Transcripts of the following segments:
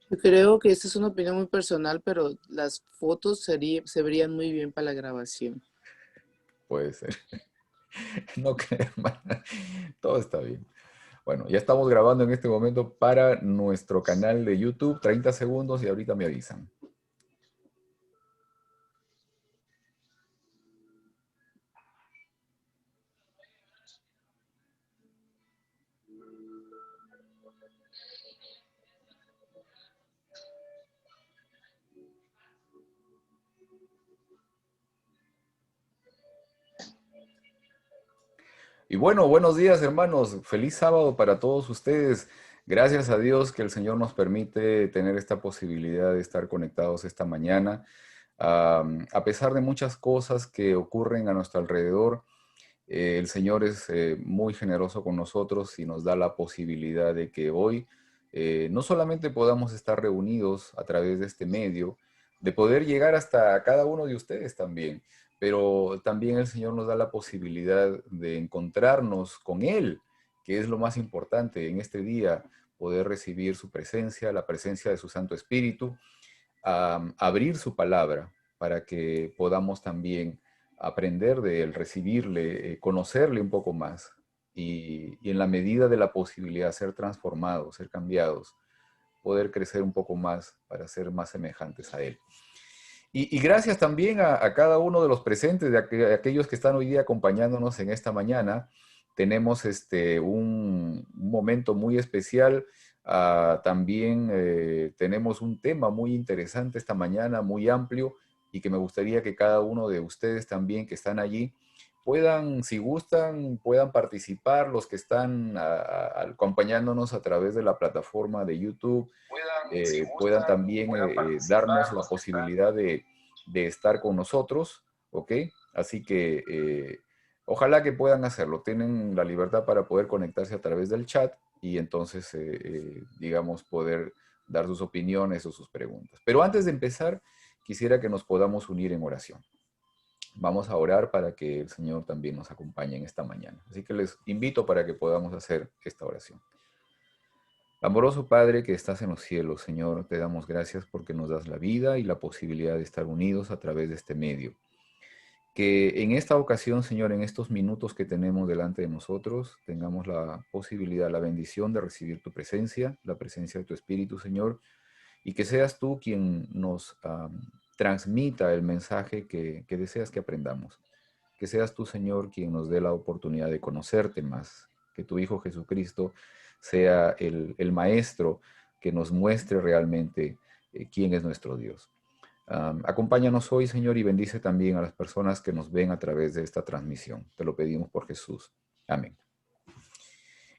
Yo creo que esta es una opinión muy personal, pero las fotos se verían muy bien para la grabación. Puede ser. No creo, hermana. Todo está bien. Bueno, ya estamos grabando en este momento para nuestro canal de YouTube, 30 segundos y ahorita me avisan. Y bueno, buenos días, hermanos. Feliz sábado para todos ustedes. Gracias a Dios que el Señor nos permite tener esta posibilidad de estar conectados esta mañana. A pesar de muchas cosas que ocurren a nuestro alrededor, el Señor es muy generoso con nosotros y nos da la posibilidad de que hoy no solamente podamos estar reunidos a través de este medio, de poder llegar hasta cada uno de ustedes también, pero también el Señor nos da la posibilidad de encontrarnos con Él, que es lo más importante en este día, poder recibir su presencia, la presencia de su Santo Espíritu, abrir su palabra para que podamos también aprender de él, recibirle, conocerle un poco más y en la medida de la posibilidad ser transformados, ser cambiados, poder crecer un poco más para ser más semejantes a él. Y gracias también a cada uno de los presentes, de aquellos que están hoy día acompañándonos en esta mañana. Tenemos un momento muy especial. También tenemos un tema muy interesante esta mañana, muy amplio, y que me gustaría que cada uno de ustedes también que están allí puedan, si gustan, puedan participar, los que están acompañándonos a través de la plataforma de YouTube, puedan también darnos la posibilidad de estar con nosotros, ¿ok? Así que ojalá que puedan hacerlo. Tienen la libertad para poder conectarse a través del chat y entonces, digamos, poder dar sus opiniones o sus preguntas. Pero antes de empezar, quisiera que nos podamos unir en oración. Vamos a orar para que el Señor también nos acompañe en esta mañana. Así que les invito para que podamos hacer esta oración. Amoroso Padre que estás en los cielos, Señor, te damos gracias porque nos das la vida y la posibilidad de estar unidos a través de este medio. Que en esta ocasión, Señor, en estos minutos que tenemos delante de nosotros, tengamos la posibilidad, la bendición de recibir tu presencia, la presencia de tu Espíritu, Señor, y que seas tú quien nos transmita el mensaje que deseas que aprendamos. Que seas tú, Señor, quien nos dé la oportunidad de conocerte más. Que tu Hijo Jesucristo sea el Maestro que nos muestre realmente quién es nuestro Dios. Acompáñanos hoy, Señor, y bendice también a las personas que nos ven a través de esta transmisión. Te lo pedimos por Jesús. Amén.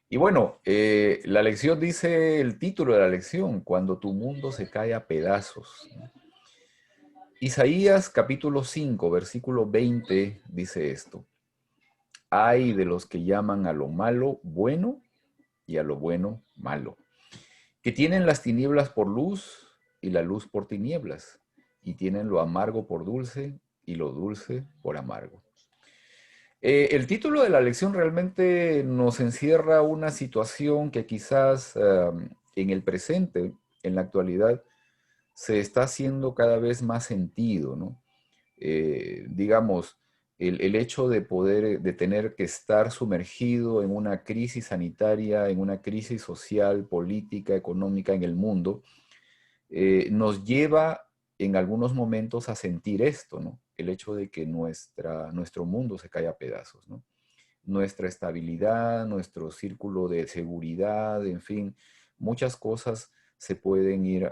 Y bueno, la lección dice, el título de la lección, cuando tu mundo se cae a pedazos. Isaías capítulo 5, versículo 20 dice esto. Ay de los que llaman a lo malo bueno y a lo bueno malo, que tienen las tinieblas por luz y la luz por tinieblas, y tienen lo amargo por dulce y lo dulce por amargo. El título de la lección realmente nos encierra una situación que quizás en el presente, en la actualidad, se está haciendo cada vez más sentido, ¿no? Digamos, el hecho de poder, de tener que estar sumergido en una crisis sanitaria, en una crisis social, política, económica en el mundo, nos lleva en algunos momentos a sentir esto, ¿no? El hecho de que nuestro mundo se cae a pedazos, ¿no? Nuestra estabilidad, nuestro círculo de seguridad, en fin, muchas cosas se pueden ir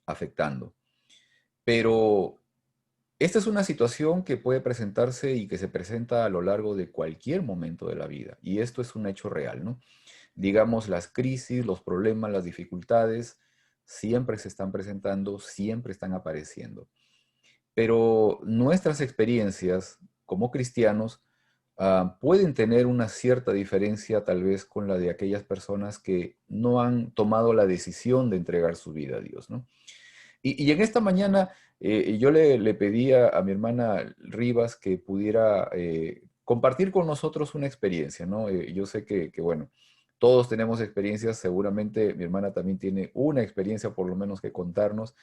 afectando. Pero esta es una situación que puede presentarse y que se presenta a lo largo de cualquier momento de la vida. Y esto es un hecho real, ¿no? Digamos, las crisis, los problemas, las dificultades siempre se están presentando, siempre están apareciendo. Pero nuestras experiencias como cristianos pueden tener una cierta diferencia tal vez con la de aquellas personas que no han tomado la decisión de entregar su vida a Dios, ¿no? Y en esta mañana yo le pedí a mi hermana Rivas que pudiera compartir con nosotros una experiencia, ¿no? Yo sé bueno, Todos tenemos experiencias, seguramente mi hermana también tiene una experiencia por lo menos que contarnos.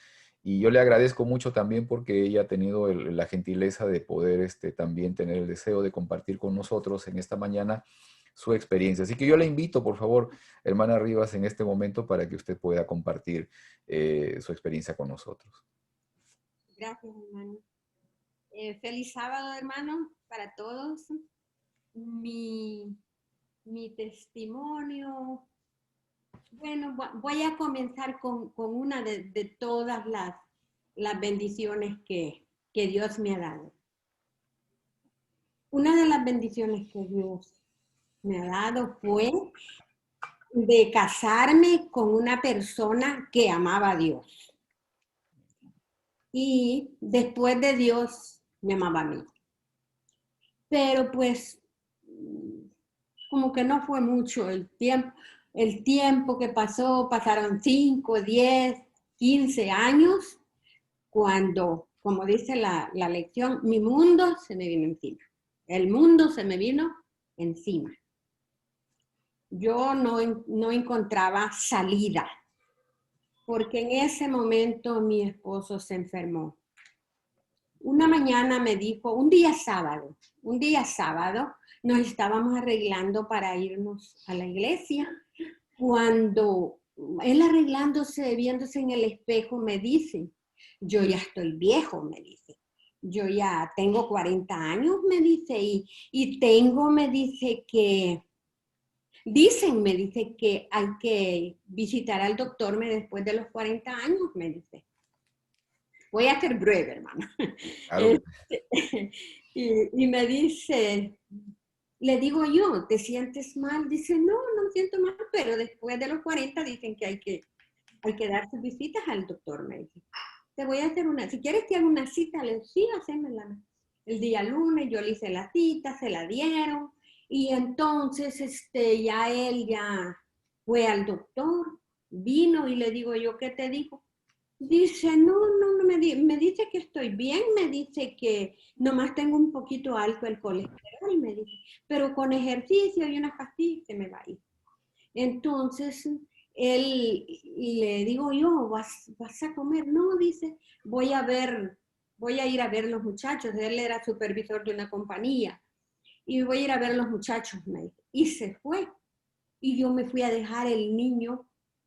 Y yo le agradezco mucho también porque ella ha tenido la gentileza de poder también tener el deseo de compartir con nosotros en esta mañana su experiencia. Así que yo le invito, por favor, hermana Rivas, en este momento para que usted pueda compartir su experiencia con nosotros. Gracias, hermano. Feliz sábado, hermano, para todos. Mi testimonio. Bueno, voy a comenzar con una de todas las bendiciones que Dios me ha dado. Una de las bendiciones que Dios me ha dado fue de casarme con una persona que amaba a Dios. Y después de Dios, me amaba a mí. Pero pues, como que no fue mucho el tiempo que pasó, pasaron 5, 10, 15 años, cuando, como dice la lección, mi mundo se me vino encima. El mundo se me vino encima. Yo no encontraba salida, porque en ese momento mi esposo se enfermó. Una mañana me dijo, un día sábado, nos estábamos arreglando para irnos a la iglesia, cuando él arreglándose, viéndose en el espejo, me dice, yo ya estoy viejo, me dice, yo ya tengo 40 años, me dice, y tengo, me dice que, me dice que hay que visitar al doctor después de los 40 años, me dice. Voy a ser breve, hermano. Claro. Y me dice, le digo yo, ¿te sientes mal? Dice, no me siento mal, pero después de los 40 dicen que hay que dar sus visitas al doctor, me dice. Te voy a hacer si quieres te hago una cita, le digo, sí, hacémela. El día lunes yo le hice la cita, se la dieron, y entonces ya él ya fue al doctor, vino y le digo yo, ¿qué te dijo? Dice, no, me dice que estoy bien, me dice que nomás tengo un poquito alto el colesterol, me dice, pero con ejercicio y unas pastillas se me va a ir. Entonces, él, le digo yo, ¿vas a comer? No, dice, voy a ir a ver los muchachos, él era supervisor de una compañía, y voy a ir a ver los muchachos, me dice, y se fue. Y yo me fui a dejar el niño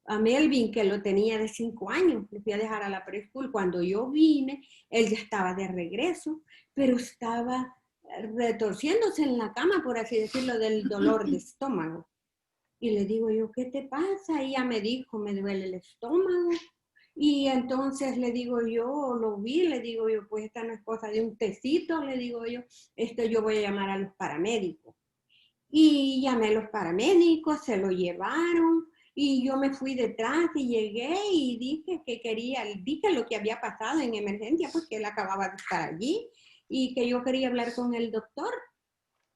a Melvin, que lo tenía de 5 años, le fui a dejar a la preschool. Cuando yo vine, él ya estaba de regreso, pero estaba retorciéndose en la cama, por así decirlo, del dolor de estómago. Y le digo yo, ¿qué te pasa? Y ella me dijo, me duele el estómago. Y entonces le digo yo, lo vi, le digo yo, pues esta no es cosa de un tecito, le digo yo, yo voy a llamar a los paramédicos. Y llamé a los paramédicos, se lo llevaron, y yo me fui detrás y llegué y dije dije lo que había pasado en emergencia, porque él acababa de estar allí, y que yo quería hablar con el doctor.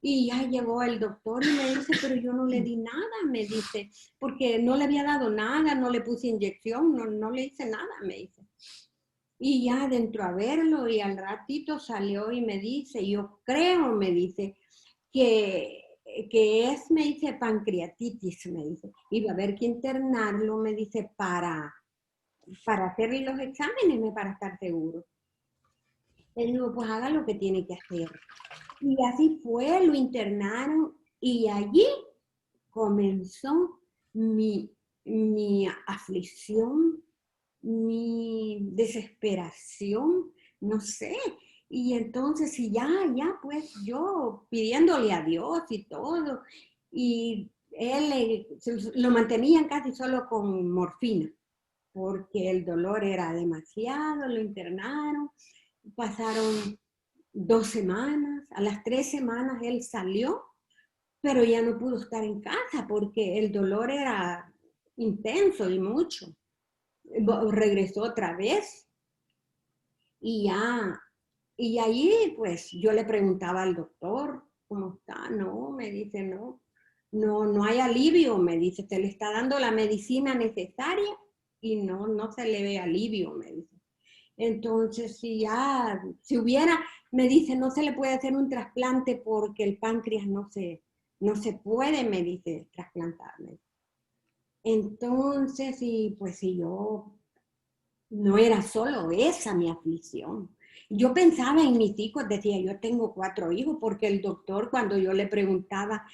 Y ya llegó el doctor y me dice, pero yo no le di nada, me dice, porque no le había dado nada, no le puse inyección, no le hice nada, me dice. Y ya dentro a verlo, y al ratito salió y me dice, yo creo, me dice, que me dice, pancreatitis, me dice, y va a haber que internarlo, me dice, para hacerle los exámenes, para estar seguro. Le digo, pues haga lo que tiene que hacer. Y así fue, lo internaron, y allí comenzó mi aflicción, mi desesperación, no sé. Y entonces, y ya, pues yo pidiéndole a Dios y todo, y él lo mantenían casi solo con morfina, porque el dolor era demasiado, lo internaron, pasaron 2 semanas, a las 3 semanas él salió, pero ya no pudo estar en casa porque el dolor era intenso y mucho. Regresó otra vez y allí pues yo le preguntaba al doctor, ¿cómo está? No, me dice, no hay alivio, me dice, se le está dando la medicina necesaria y no se le ve alivio, me dice. Entonces, me dice, no se le puede hacer un trasplante porque el páncreas no se no se puede, me dice, trasplantarme. Entonces, y pues si yo, no era solo esa mi aflicción. Yo pensaba en mis hijos, decía, yo tengo 4 hijos, porque el doctor, cuando yo le preguntaba,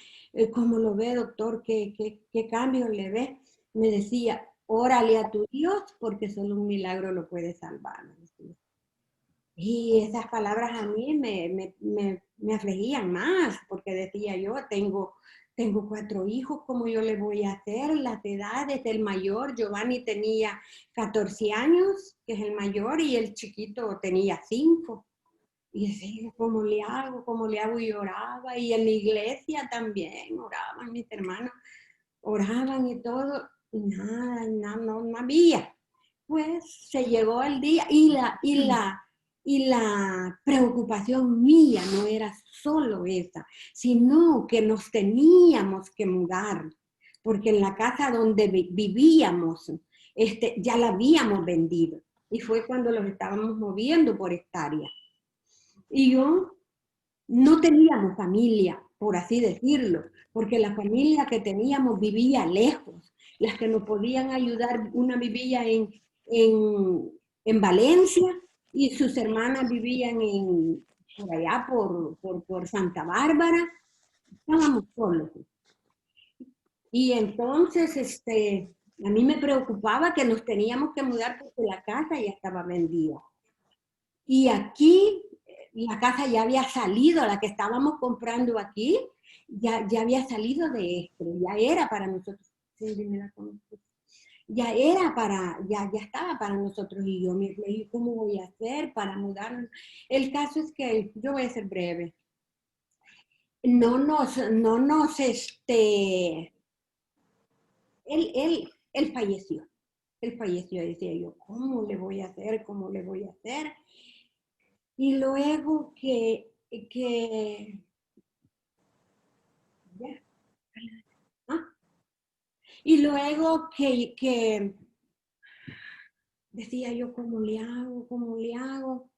¿cómo lo ve, doctor? ¿Qué cambio le ve? Me decía, órale a tu Dios, porque solo un milagro lo puede salvar. Me decía. Y esas palabras a mí me afligían más, porque decía yo, tengo 4 hijos, ¿cómo yo le voy a hacer? Las edades del mayor, Giovanni tenía 14 años, que es el mayor, y el chiquito tenía 5. Y decía, ¿cómo le hago? ¿Cómo le hago? Y oraba, y en la iglesia también oraban, mis hermanos oraban y todo, y nada, no había. Pues se llegó el día y la preocupación mía no era solo esa, sino que nos teníamos que mudar, porque en la casa donde vivíamos ya la habíamos vendido. Y fue cuando los estábamos moviendo por hectáreas. Y yo no teníamos familia, por así decirlo, porque la familia que teníamos vivía lejos. Las que nos podían ayudar, una vivía en Valencia y sus hermanas vivían por allá, por Santa Bárbara. Estábamos solos. Y entonces a mí me preocupaba que nos teníamos que mudar porque la casa ya estaba vendida. Y aquí la casa ya había salido, la que estábamos comprando aquí, ya había salido de esto, ya era para nosotros. Sí, ya estaba para nosotros. Y yo me dije, ¿cómo voy a hacer para mudarnos? El caso es que, yo voy a ser breve, él falleció. Él falleció, decía yo, ¿cómo le voy a hacer? ¿Cómo le voy a hacer? Y luego ya, ¿ah? Y luego que decía yo, ¿cómo le hago? ¿Cómo le hago?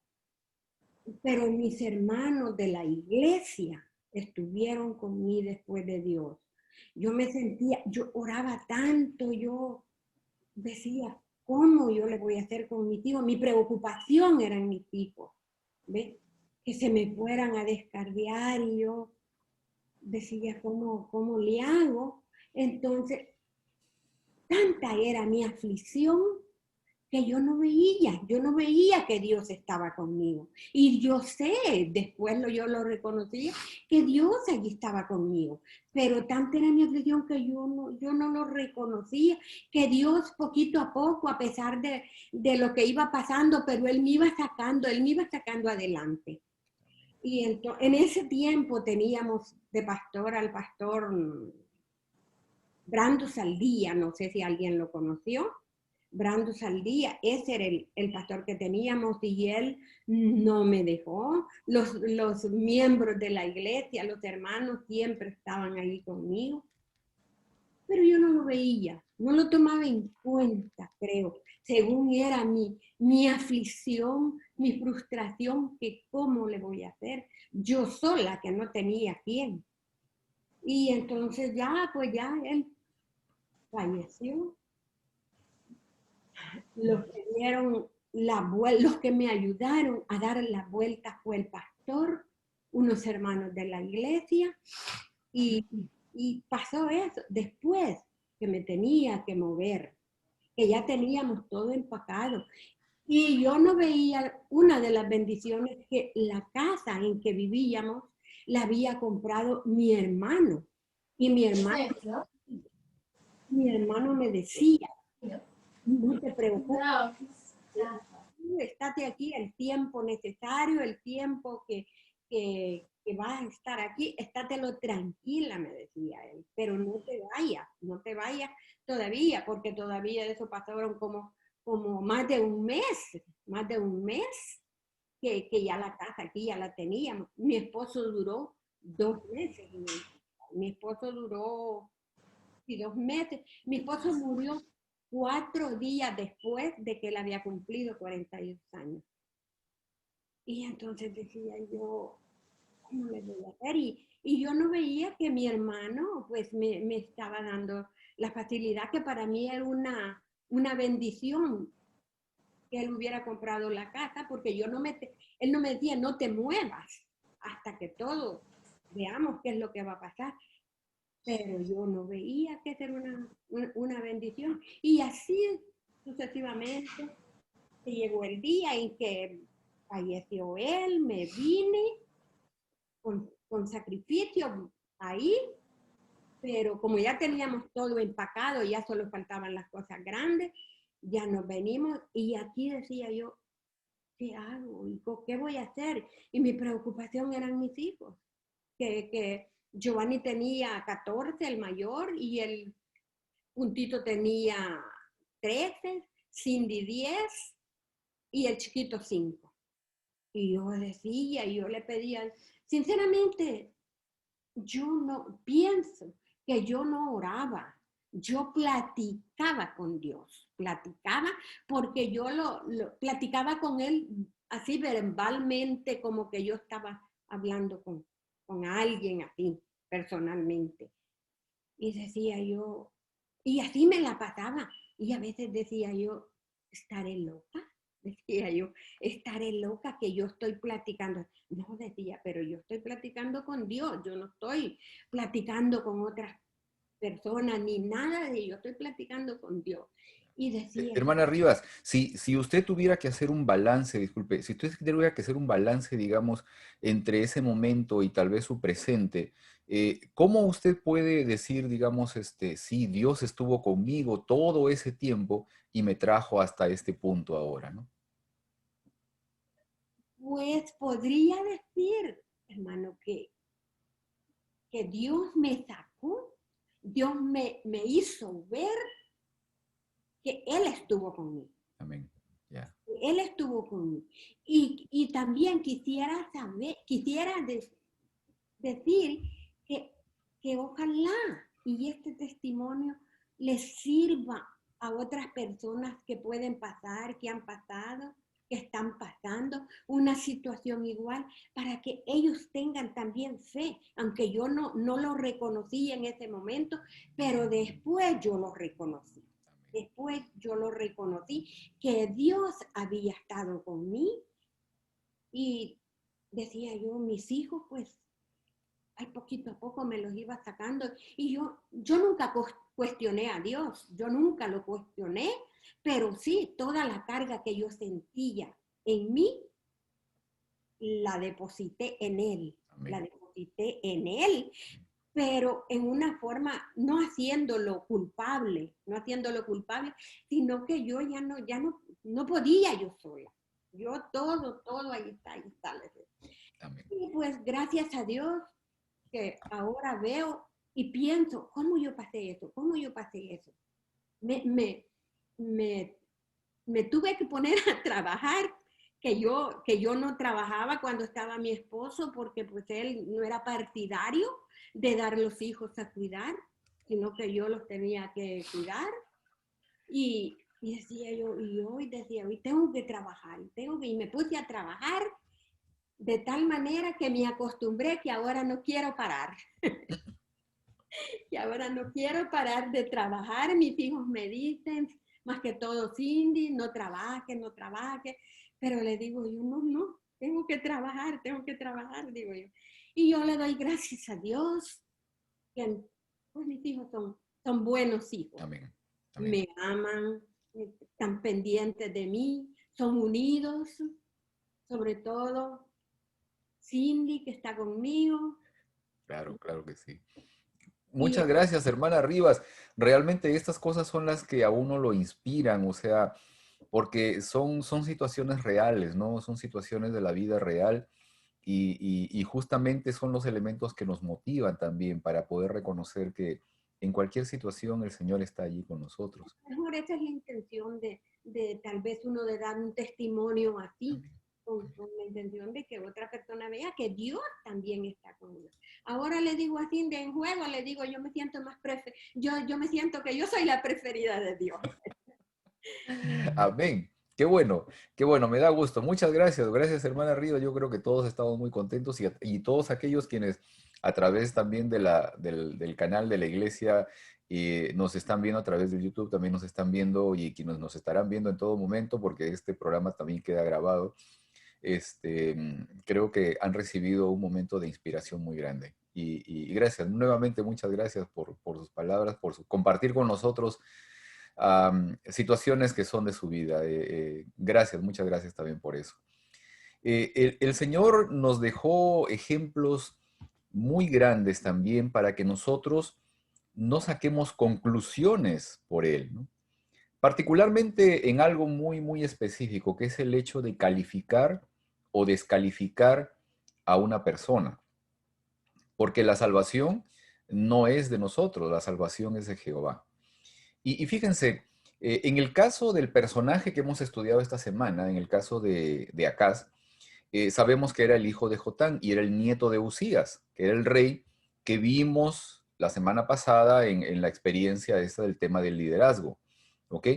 Pero mis hermanos de la iglesia estuvieron conmigo después de Dios. Yo me sentía, yo oraba tanto, yo decía, ¿cómo yo le voy a hacer con mis hijos? Mi preocupación eran mis hijos, ¿ves? Que se me fueran a descarriar y yo decía, ¿cómo le hago? Entonces, tanta era mi aflicción que yo no veía que Dios estaba conmigo. Y yo sé, después yo lo reconocí, que Dios allí estaba conmigo. Pero tanta era mi aflicción que yo no lo reconocía, que Dios poquito a poco, a pesar de lo que iba pasando, pero Él me iba sacando adelante. Y en ese tiempo teníamos de pastor al pastor Brando Saldía, no sé si alguien lo conoció. Brando Saldía, ese era el pastor que teníamos y él no me dejó. Los miembros de la iglesia, los hermanos siempre estaban ahí conmigo, pero yo no lo veía, no lo tomaba en cuenta, creo, según era mi aflicción, mi frustración, que cómo le voy a hacer, yo sola que no tenía quién. Y entonces pues ya él falleció. Los que dieron los que me ayudaron a dar la vuelta fue el pastor, unos hermanos de la iglesia, y pasó eso. Después que me tenía que mover, que ya teníamos todo empacado, y yo no veía una de las bendiciones, que la casa en que vivíamos la había comprado mi hermano, y mi hermano me decía, no te preocupes, estate aquí el tiempo necesario, el tiempo que vas a estar aquí, estatelo tranquila, me decía él, pero no te vayas todavía, porque todavía de eso pasaron como más de un mes que ya la casa aquí ya la teníamos. Mi esposo duró 2 meses, mi esposo duró 2 meses, mi esposo murió 4 días después de que él había cumplido 42 años. Y entonces decía yo, ¿cómo le voy a hacer? Y yo no veía que mi hermano pues me estaba dando la facilidad que para mí era una bendición que él hubiera comprado la casa, porque él no me decía, no te muevas hasta que todos veamos qué es lo que va a pasar. Pero yo no veía que era una bendición. Y así sucesivamente se llegó el día en que falleció él, me vine con sacrificio ahí, pero como ya teníamos todo empacado, ya solo faltaban las cosas grandes, ya nos venimos y aquí decía yo, ¿qué hago? ¿Qué voy a hacer? Y mi preocupación eran mis hijos, que Giovanni tenía 14, el mayor, y el puntito tenía 13, Cindy 10 y el chiquito 5. Y yo decía, y yo le pedía, sinceramente, yo no pienso que yo no oraba, yo platicaba con Dios, platicaba porque yo lo platicaba con él así verbalmente, como que yo estaba hablando con alguien así, personalmente. Y decía yo, y así me la pasaba, y a veces decía yo, ¿estaré loca? Decía yo, estaré loca que yo estoy platicando. No, decía, pero yo estoy platicando con Dios, yo no estoy platicando con otras personas ni nada de ello, estoy platicando con Dios. Y decía, Hermana Rivas, si usted tuviera que hacer un balance, disculpe, si usted tuviera que hacer un balance, digamos, entre ese momento y tal vez su presente, ¿cómo usted puede decir, digamos, sí, Dios estuvo conmigo todo ese tiempo y me trajo hasta este punto ahora, ¿no? pues podría decir, hermano, que Dios me sacó, Dios me hizo ver que Él estuvo conmigo. Amén. Ya. Él estuvo conmigo. Y también quisiera saber, decir que, que ojalá y este testimonio les sirva a otras personas que pueden pasar, que han pasado, que están pasando una situación igual, para que ellos tengan también fe, aunque yo no lo reconocí en ese momento, pero después yo lo reconocí. Después yo lo reconocí, que Dios había estado conmigo y decía yo, mis hijos, pues, ay, poquito a poco me los iba sacando. Y yo nunca cuestioné a Dios, yo nunca lo cuestioné, pero sí, toda la carga que yo sentía en mí, la deposité en Él, la Amén. deposité en Él, pero en una forma, no haciéndolo culpable, sino que yo no podía yo sola. Yo todo ahí está. Amén. Y pues gracias a Dios que ahora veo y pienso, ¿cómo yo pasé eso? ¿Cómo yo pasé eso? Me, me, me, me tuve que poner a trabajar, que yo no trabajaba cuando estaba mi esposo, porque pues él no era partidario de dar los hijos a cuidar, sino que yo los tenía que cuidar. Y decía yo, y hoy decía, hoy tengo que trabajar, y me puse a trabajar de tal manera que me acostumbré que ahora no quiero parar. Y ahora no quiero parar de trabajar. Mis hijos me dicen, más que todo, Cindy, no trabaje, no trabaje. Pero le digo yo, no, tengo que trabajar, digo yo. Y yo le doy gracias a Dios que pues, mis hijos son buenos hijos. Amén. Amén. Me aman, están pendientes de mí, son unidos, sobre todo Cindy, que está conmigo. Claro, claro que sí. Y Muchas gracias, hermana Rivas. Realmente estas cosas son las que a uno lo inspiran, o sea, porque son situaciones reales, ¿no? Son situaciones de la vida real y justamente son los elementos que nos motivan también para poder reconocer que en cualquier situación el Señor está allí con nosotros. mejor esa es la intención de tal vez uno de dar un testimonio así, Amén. con la intención de que otra persona vea que Dios también está con uno. Ahora le digo así de en juego, le digo, yo me siento yo me siento que yo soy la preferida de Dios. Amén. Qué bueno, me da gusto. Muchas gracias, gracias hermana Rivas. Yo creo que todos estamos muy contentos y todos aquellos quienes a través también de del canal de la iglesia, nos están viendo a través de YouTube, también nos están viendo y quienes nos estarán viendo en todo momento, porque este programa también queda grabado. Creo que han recibido un momento de inspiración muy grande. Y gracias, nuevamente muchas gracias por sus palabras, por compartir con nosotros situaciones que son de su vida. Gracias, muchas gracias también por eso. El Señor nos dejó ejemplos muy grandes también para que nosotros no saquemos conclusiones por Él, ¿no? Particularmente en algo muy, muy específico, que es el hecho de calificar o descalificar a una persona. Porque la salvación no es de nosotros, la salvación es de Jehová. Y fíjense, en el caso del personaje que hemos estudiado esta semana, en el caso de Acaz, sabemos que era el hijo de Jotán y era el nieto de Usías, que era el rey que vimos la semana pasada en la experiencia esta del tema del liderazgo. ¿Ok?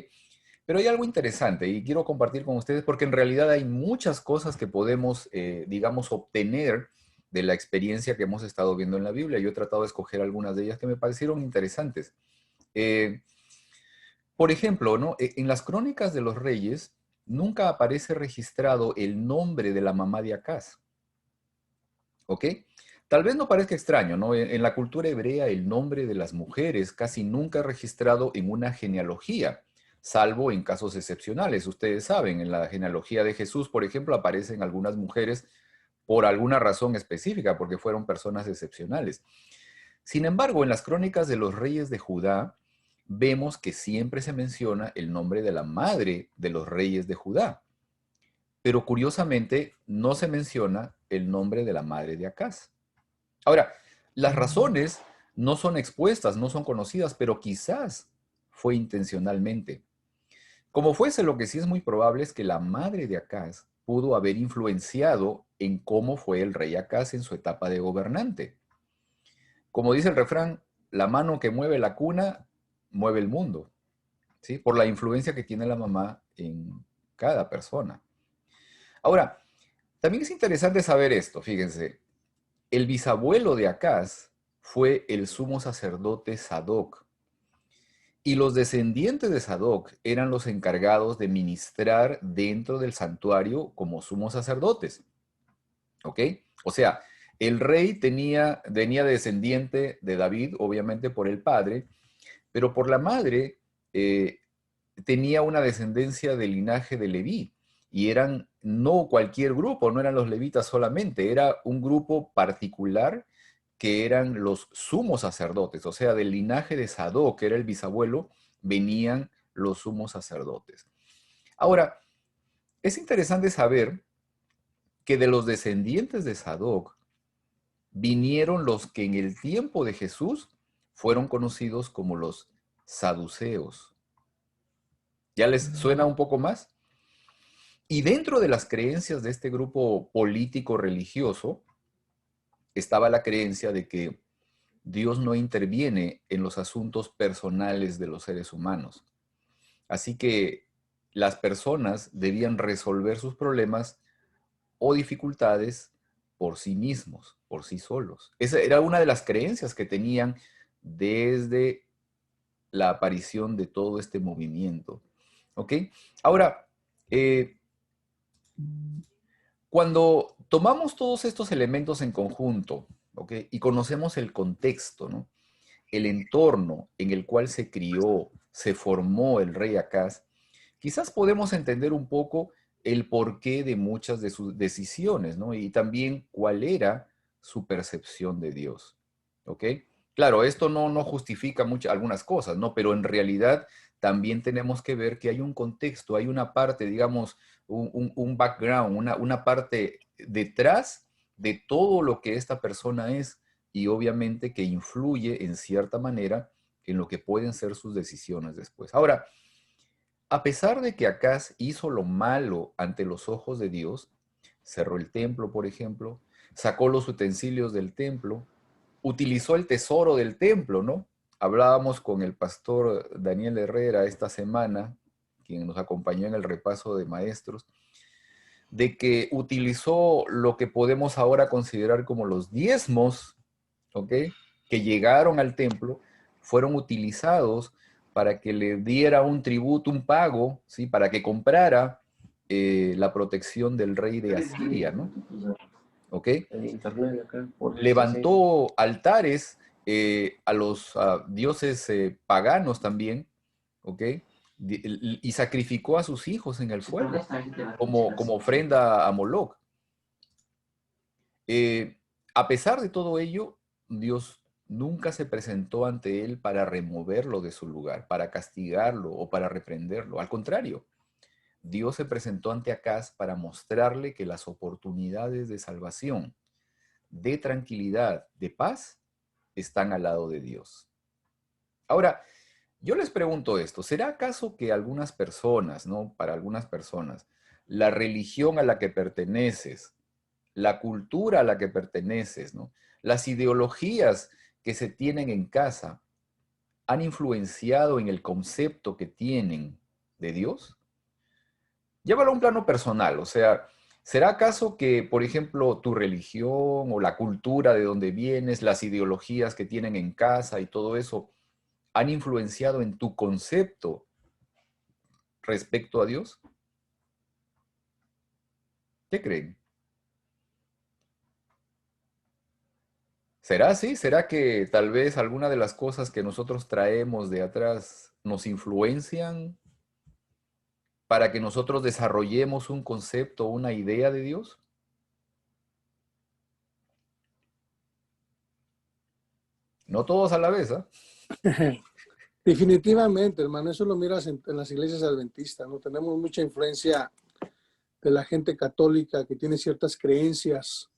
Pero hay algo interesante y quiero compartir con ustedes porque en realidad hay muchas cosas que podemos, digamos, obtener de la experiencia que hemos estado viendo en la Biblia. Yo he tratado de escoger algunas de ellas que me parecieron interesantes. Eh, por ejemplo, ¿no? En las crónicas de los reyes nunca aparece registrado el nombre de la mamá de Acaz. ¿Ok? Tal vez no parezca extraño, ¿no? En la cultura hebrea el nombre de las mujeres casi nunca es registrado en una genealogía, salvo en casos excepcionales. Ustedes saben, en la genealogía de Jesús, por ejemplo, aparecen algunas mujeres por alguna razón específica, porque fueron personas excepcionales. Sin embargo, en las crónicas de los reyes de Judá, vemos que siempre se menciona el nombre de la madre de los reyes de Judá. Pero curiosamente, no se menciona el nombre de la madre de Acaz. Ahora, las razones no son expuestas, no son conocidas, pero quizás fue intencionalmente. Como fuese, lo que sí es muy probable es que la madre de Acaz pudo haber influenciado en cómo fue el rey Acaz en su etapa de gobernante. Como dice el refrán, la mano que mueve la cuna mueve el mundo, ¿sí? Por la influencia que tiene la mamá en cada persona. Ahora, también es interesante saber esto, fíjense. El bisabuelo de Acaz fue el sumo sacerdote Sadoc, y los descendientes de Sadoc eran los encargados de ministrar dentro del santuario como sumos sacerdotes. ¿Ok? O sea, el rey venía descendiente de David, obviamente por el padre, pero por la madre eh, tenía una descendencia del linaje de Leví. Y eran no cualquier grupo, no eran los levitas solamente, era un grupo particular que eran los sumos sacerdotes, o sea, del linaje de Sadoc, que era el bisabuelo, venían los sumos sacerdotes. Ahora, es interesante saber que de los descendientes de Sadoc vinieron los que en el tiempo de Jesús fueron conocidos como los saduceos. ¿Ya les suena un poco más? Y dentro de las creencias de este grupo político religioso estaba la creencia de que Dios no interviene en los asuntos personales de los seres humanos. Así que las personas debían resolver sus problemas o dificultades por sí mismos, por sí solos. Esa era una de las creencias que tenían desde la aparición de todo este movimiento. ¿Ok? Ahora, cuando tomamos todos estos elementos en conjunto, ¿ok? Y conocemos el contexto, ¿no? El entorno en el cual se crió, se formó el rey Acaz, quizás podemos entender un poco el porqué de muchas de sus decisiones, ¿no? Y también cuál era su percepción de Dios, ¿ok? Claro, esto no justifica algunas cosas, ¿no? Pero en realidad también tenemos que ver que hay un contexto, hay una parte, digamos, un background, una parte detrás de todo lo que esta persona es y obviamente que influye en cierta manera en lo que pueden ser sus decisiones después. Ahora, a pesar de que Acaz hizo lo malo ante los ojos de Dios, cerró el templo, por ejemplo, sacó los utensilios del templo, utilizó el tesoro del templo, ¿no? Hablábamos con el pastor Daniel Herrera esta semana, quien nos acompañó en el repaso de maestros, de que utilizó lo que podemos ahora considerar como los diezmos ¿ok? Que llegaron al templo, fueron utilizados para que le diera un tributo, un pago, ¿sí? Para que comprara la protección del rey de Asiria, ¿no? ¿Ok? Levantó altares a los dioses paganos también, ¿ok? Y sacrificó a sus hijos en el fuego como ofrenda a Moloch. Eh, a pesar de todo ello, Dios nunca se presentó ante él para removerlo de su lugar, para castigarlo o para reprenderlo. Al contrario, Dios se presentó ante Acaz para mostrarle que las oportunidades de salvación, de tranquilidad, de paz, están al lado de Dios. Ahora, yo les pregunto esto, ¿será acaso que algunas personas, ¿no? Para algunas personas, la religión a la que perteneces, la cultura a la que perteneces, ¿no? Las ideologías que se tienen en casa han influenciado en el concepto que tienen de Dios? Llévalo a un plano personal, o sea, ¿será acaso que, por ejemplo, tu religión o la cultura de donde vienes, las ideologías que tienen en casa y todo eso, han influenciado en tu concepto respecto a Dios? ¿Qué creen? ¿Será así? ¿Será que tal vez alguna de las cosas que nosotros traemos de atrás nos influencian para que nosotros desarrollemos un concepto, una idea de Dios? No todos a la vez, ¿ah? Definitivamente, hermano, eso lo miras en las iglesias adventistas, ¿no? Tenemos mucha influencia de la gente católica que tiene ciertas creencias,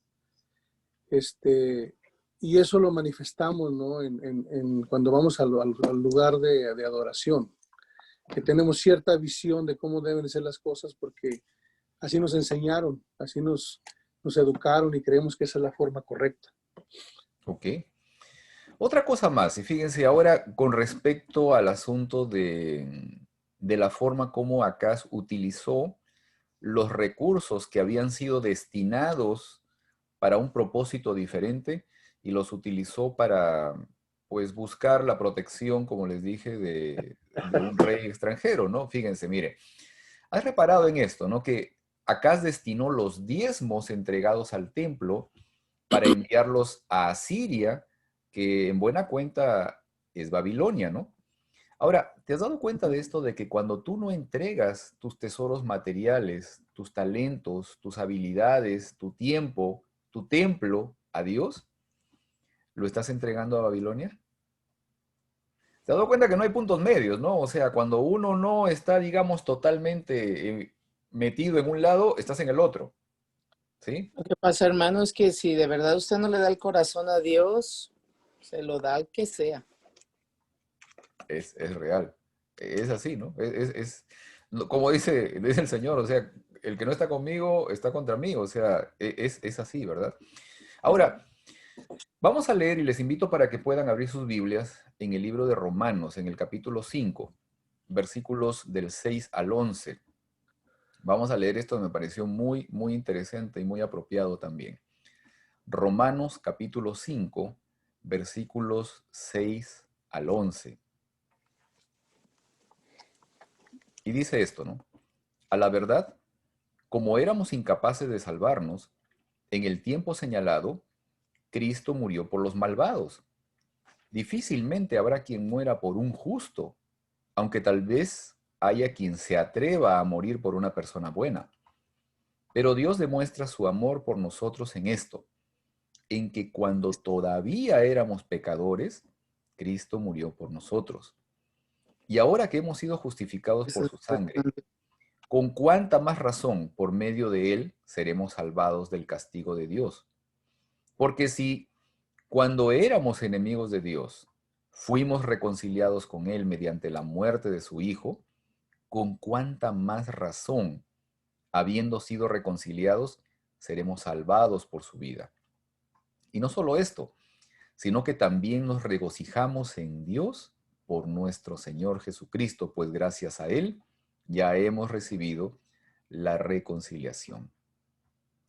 y eso lo manifestamos, ¿no? Cuando vamos al lugar de adoración, que tenemos cierta visión de cómo deben ser las cosas porque así nos enseñaron, así nos educaron y creemos que esa es la forma correcta. Ok. Otra cosa más, y fíjense ahora con respecto al asunto de la forma como Acaz utilizó los recursos que habían sido destinados para un propósito diferente y los utilizó para, pues, buscar la protección, como les dije, de un rey extranjero, ¿no? Fíjense, mire, has reparado en esto, ¿no? Que Acaz destinó los diezmos entregados al templo para enviarlos a Asiria, que en buena cuenta es Babilonia, ¿no? Ahora, ¿te has dado cuenta de esto de que cuando tú no entregas tus tesoros materiales, tus talentos, tus habilidades, tu tiempo, tu templo a Dios, lo estás entregando a Babilonia? ¿Te has dado cuenta que no hay puntos medios, no? O sea, cuando uno no está, digamos, totalmente metido en un lado, estás en el otro, ¿sí? Lo que pasa, hermano, es que si de verdad usted no le da el corazón a Dios, se lo da al que sea. Es real. Es así, ¿no? Como dice el Señor, o sea, el que no está conmigo está contra mí, o sea, es así, ¿verdad? Ahora, vamos a leer y les invito para que puedan abrir sus Biblias en el libro de Romanos, en el capítulo 5, versículos del 6 al 11. Vamos a leer esto, me pareció muy, muy interesante y muy apropiado también. Romanos capítulo 5, versículos 6 al 11. Y dice esto, ¿no? A la verdad, como éramos incapaces de salvarnos, en el tiempo señalado, Cristo murió por los malvados. Difícilmente habrá quien muera por un justo, aunque tal vez haya quien se atreva a morir por una persona buena. Pero Dios demuestra su amor por nosotros en esto, en que cuando todavía éramos pecadores, Cristo murió por nosotros. Y ahora que hemos sido justificados Eso por es su sangre, importante. con cuánta más razón por medio de él seremos salvados del castigo de Dios. Porque si cuando éramos enemigos de Dios, fuimos reconciliados con él mediante la muerte de su Hijo, con cuánta más razón, habiendo sido reconciliados, seremos salvados por su vida. Y no solo esto, sino que también nos regocijamos en Dios por nuestro Señor Jesucristo, pues gracias a él ya hemos recibido la reconciliación.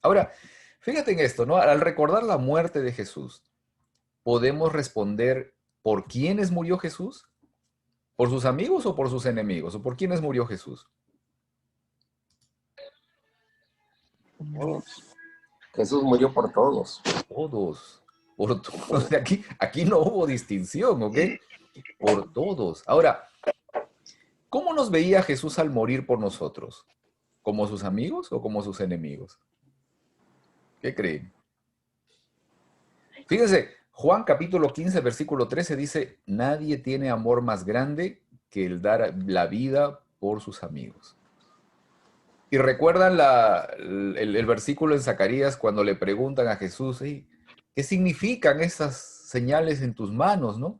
Ahora, fíjate en esto, ¿no? Al recordar la muerte de Jesús, podemos responder por quiénes murió Jesús? ¿Por sus amigos o por sus enemigos? ¿O por quiénes murió Jesús? Todos. Jesús murió por todos. Todos. Por todos. Aquí no hubo distinción, ¿ok? Por todos. Ahora, ¿cómo nos veía Jesús al morir por nosotros? ¿Como sus amigos o como sus enemigos? ¿Qué creen? Fíjense, Juan capítulo 15, versículo 13 dice, nadie tiene amor más grande que el dar la vida por sus amigos. Y recuerdan el versículo en Zacarías cuando le preguntan a Jesús, "Hey, ¿qué significan estas señales en tus manos, no?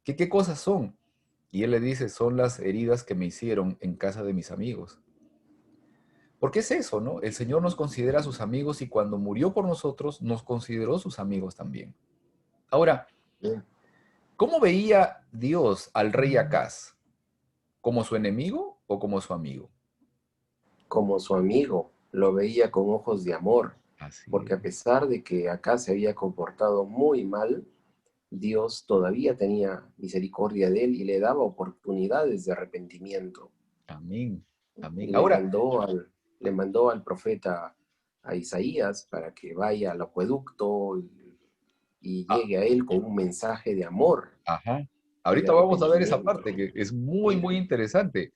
¿Qué cosas son?" Y él le dice, son las heridas que me hicieron en casa de mis amigos. Porque es eso, ¿no? El Señor nos considera sus amigos y cuando murió por nosotros, nos consideró sus amigos también. Ahora, ¿cómo veía Dios al rey Acaz? ¿Como su enemigo o como su amigo? Como su amigo, lo veía con ojos de amor, Así porque a es. pesar de que acá se había comportado muy mal, Dios todavía tenía misericordia de él y le daba oportunidades de arrepentimiento. Amén. Amén. Le Ahora, mandó al profeta a Isaías para que vaya al acueducto y ah, llegue a él con un mensaje de amor ajá. y de Ahorita vamos a ver esa arrepentimiento. parte que es muy, muy interesante.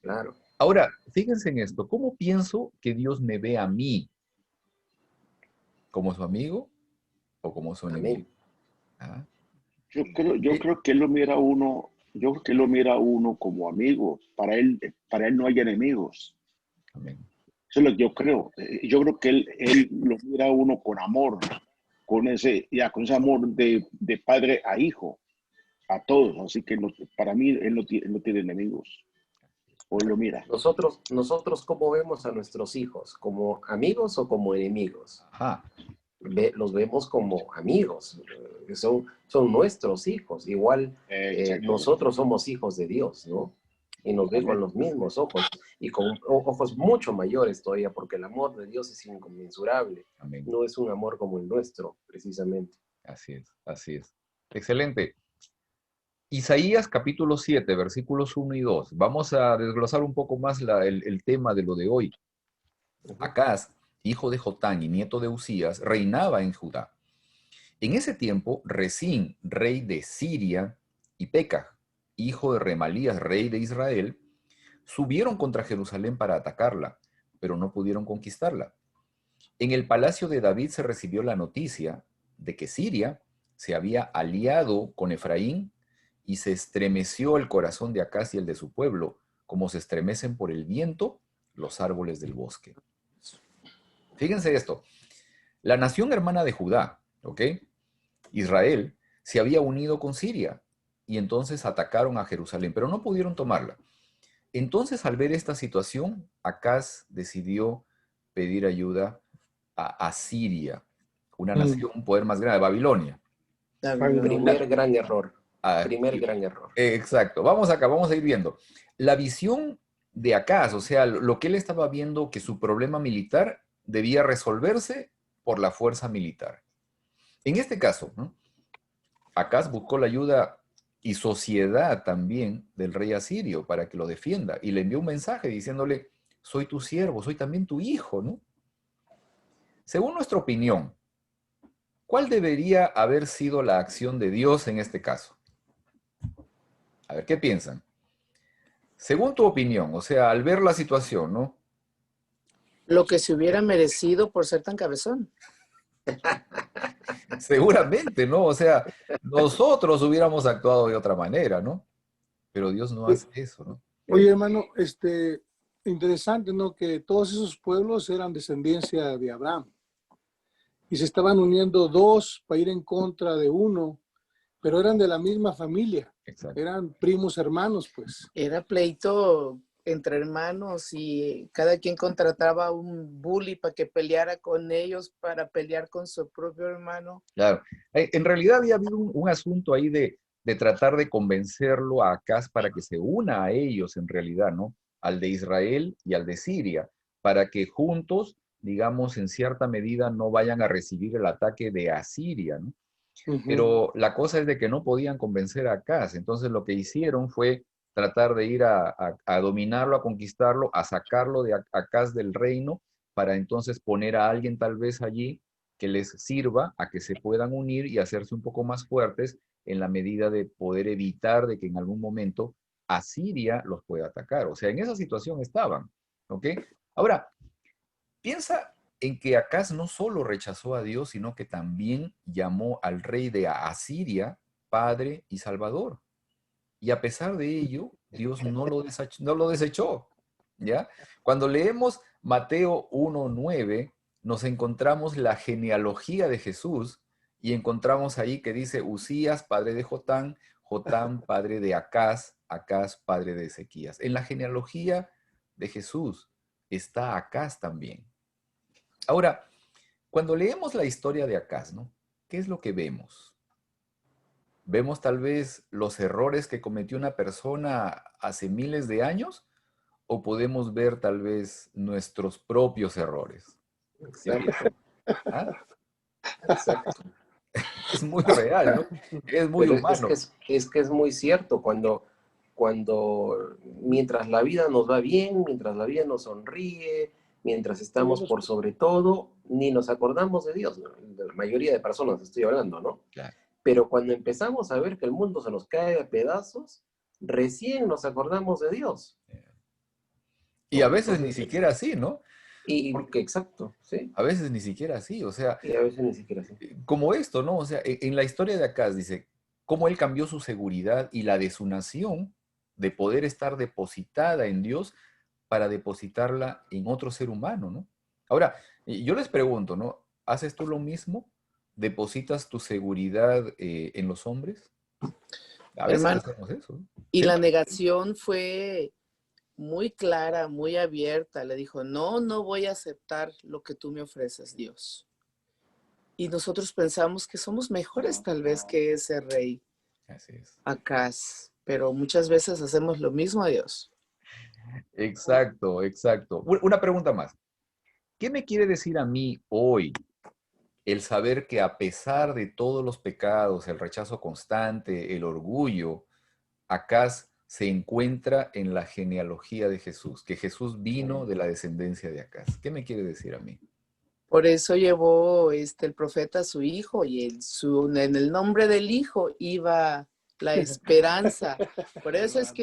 Claro. Ahora, fíjense en esto. ¿Cómo pienso que Dios me ve a mí? ¿Como su amigo o como su enemigo? Amén. Ah, Yo eh, creo que él lo mira a uno, yo creo que él lo mira a uno como amigo. Para él no hay enemigos. amén. Eso es lo que yo creo. Yo creo que él lo mira a uno con amor, con ese amor de padre a hijo, a todos. Así que para mí él no tiene enemigos. O él lo mira. Nosotros ¿cómo vemos a nuestros hijos? ¿Como amigos o como enemigos? Ajá. Los vemos como amigos, son nuestros hijos. Igual Exactamente. nosotros somos hijos de Dios, ¿no? Y nos ve con los mismos ojos y con ojos mucho mayores todavía, porque el amor de Dios es inconmensurable. Amén. No es un amor como el nuestro, precisamente. Así es, así es. Excelente. Isaías capítulo 7, versículos 1 y 2. Vamos a desglosar un poco más el tema de lo de hoy. Acaz, hijo de Jotán y nieto de Usías, reinaba en Judá. En ese tiempo, Resín, rey de Siria, y Pekah, hijo de Remalías, rey de Israel, subieron contra Jerusalén para atacarla, pero no pudieron conquistarla. En el palacio de David se recibió la noticia de que Siria se había aliado con Efraín y se estremeció el corazón de Acaz y el de su pueblo, como se estremecen por el viento los árboles del bosque. Fíjense esto, la nación hermana de Judá, ¿ok? Israel, se había unido con Siria y entonces atacaron a Jerusalén, pero no pudieron tomarla. Entonces, al ver esta situación, Acaz decidió pedir ayuda a Asiria, una nación, un poder más grande, Babilonia. Primer gran error. Ah, Primer gran error. Exacto. Vamos acá, vamos a ir viendo. La visión de Acaz, o sea, lo que él estaba viendo, que su problema militar debía resolverse por la fuerza militar. En este caso, ¿no? Acaz buscó la ayuda y sociedad también del rey asirio para que lo defienda y le envió un mensaje diciéndole, soy tu siervo, soy también tu hijo, ¿no? Según nuestra opinión, ¿cuál debería haber sido la acción de Dios en este caso? A ver, ¿qué piensan? Según tu opinión, o sea, al ver la situación, ¿no? Lo que se hubiera merecido por ser tan cabezón. Seguramente, ¿no? O sea, nosotros hubiéramos actuado de otra manera, ¿no? Pero Dios no hace eso, ¿no? Oye, hermano, interesante, ¿no? Que todos esos pueblos eran descendencia de Abraham y se estaban uniendo dos para ir en contra de uno, pero eran de la misma familia. Exacto. Eran primos hermanos, pues. Era pleito entre hermanos y cada quien contrataba a un bully para que peleara con ellos, para pelear con su propio hermano. Claro. En realidad había habido un asunto ahí de tratar de convencerlo a Acaz para que se una a ellos en realidad, ¿no? Al de Israel y al de Siria, para que juntos, digamos, en cierta medida no vayan a recibir el ataque de Asiria, ¿no? Ujú. Pero la cosa es de que no podían convencer a Acaz. Entonces lo que hicieron fue tratar de ir a dominarlo, a conquistarlo, a sacarlo de Acaz del reino, para entonces poner a alguien tal vez allí que les sirva a que se puedan unir y hacerse un poco más fuertes en la medida de poder evitar de que en algún momento Asiria los pueda atacar. O sea, en esa situación estaban, ¿ok? Ahora, piensa en que Acaz no solo rechazó a Dios, sino que también llamó al rey de Asiria Padre y Salvador. Y a pesar de ello, Dios no lo desechó, ¿ya? Cuando leemos Mateo 1:9, nos encontramos la genealogía de Jesús y encontramos ahí que dice Usías, padre de Jotán, Jotán, padre de Acaz, Acaz, padre de Ezequías. En la genealogía de Jesús está Acaz también. Ahora, cuando leemos la historia de Acaz, ¿no? ¿Qué es lo que vemos? ¿Vemos tal vez los errores que cometió una persona hace miles de años? ¿O podemos ver tal vez nuestros propios errores? Exacto, ¿Ah? exacto. Es muy real, ¿no? Es muy Pero humano. es que es muy cierto cuando mientras la vida nos va bien, mientras la vida nos sonríe, mientras estamos por sobre todo, ni nos acordamos de Dios, ¿no? De la mayoría de personas estoy hablando, ¿no? Claro. Pero cuando empezamos a ver que el mundo se nos cae a pedazos, recién nos acordamos de Dios. Y a veces ni Entonces, siquiera así, ¿no? porque exacto, ¿sí? A veces ni siquiera así, o sea, Y a veces ni siquiera así. como esto, ¿no? O sea, en la historia de Acaz dice, cómo él cambió su seguridad y la de su nación de poder estar depositada en Dios para depositarla en otro ser humano, ¿no? Ahora, yo les pregunto, ¿no? ¿Haces tú lo mismo? ¿Depositas tu seguridad en los hombres? A veces Hermano, hacemos eso, ¿no? y ¿Sí? la negación fue muy clara, muy abierta. Le dijo, no, no voy a aceptar lo que tú me ofreces, Dios. Y nosotros pensamos que somos mejores tal vez que ese rey Así es. Acaz, pero muchas veces hacemos lo mismo a Dios. Exacto, exacto. Una pregunta más. ¿Qué me quiere decir a mí hoy el saber que a pesar de todos los pecados, el rechazo constante, el orgullo, Acaz se encuentra en la genealogía de Jesús, que Jesús vino de la descendencia de Acaz? ¿Qué me quiere decir a mí? Por eso llevó el profeta a su hijo y en el nombre del hijo iba la esperanza. Por eso es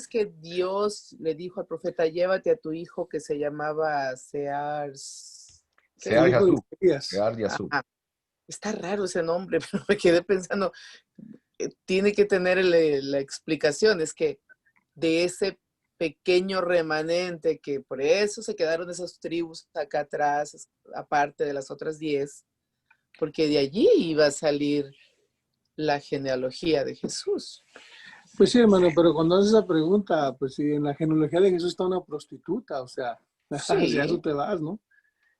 que Dios le dijo al profeta, llévate a tu hijo que se llamaba Sear. Sear hijo de Yasub, Isaías. Sear Yasub. Está raro ese nombre, pero me quedé pensando, tiene que tener la explicación, es que de ese pequeño remanente que por eso se quedaron esas tribus acá atrás, aparte de las otras 10, porque de allí iba a salir la genealogía de Jesús. Pues sí, hermano, pero cuando haces esa pregunta, pues sí, en la genealogía de Jesús está una prostituta, o sea, Sí. hacia eso te vas, ¿no?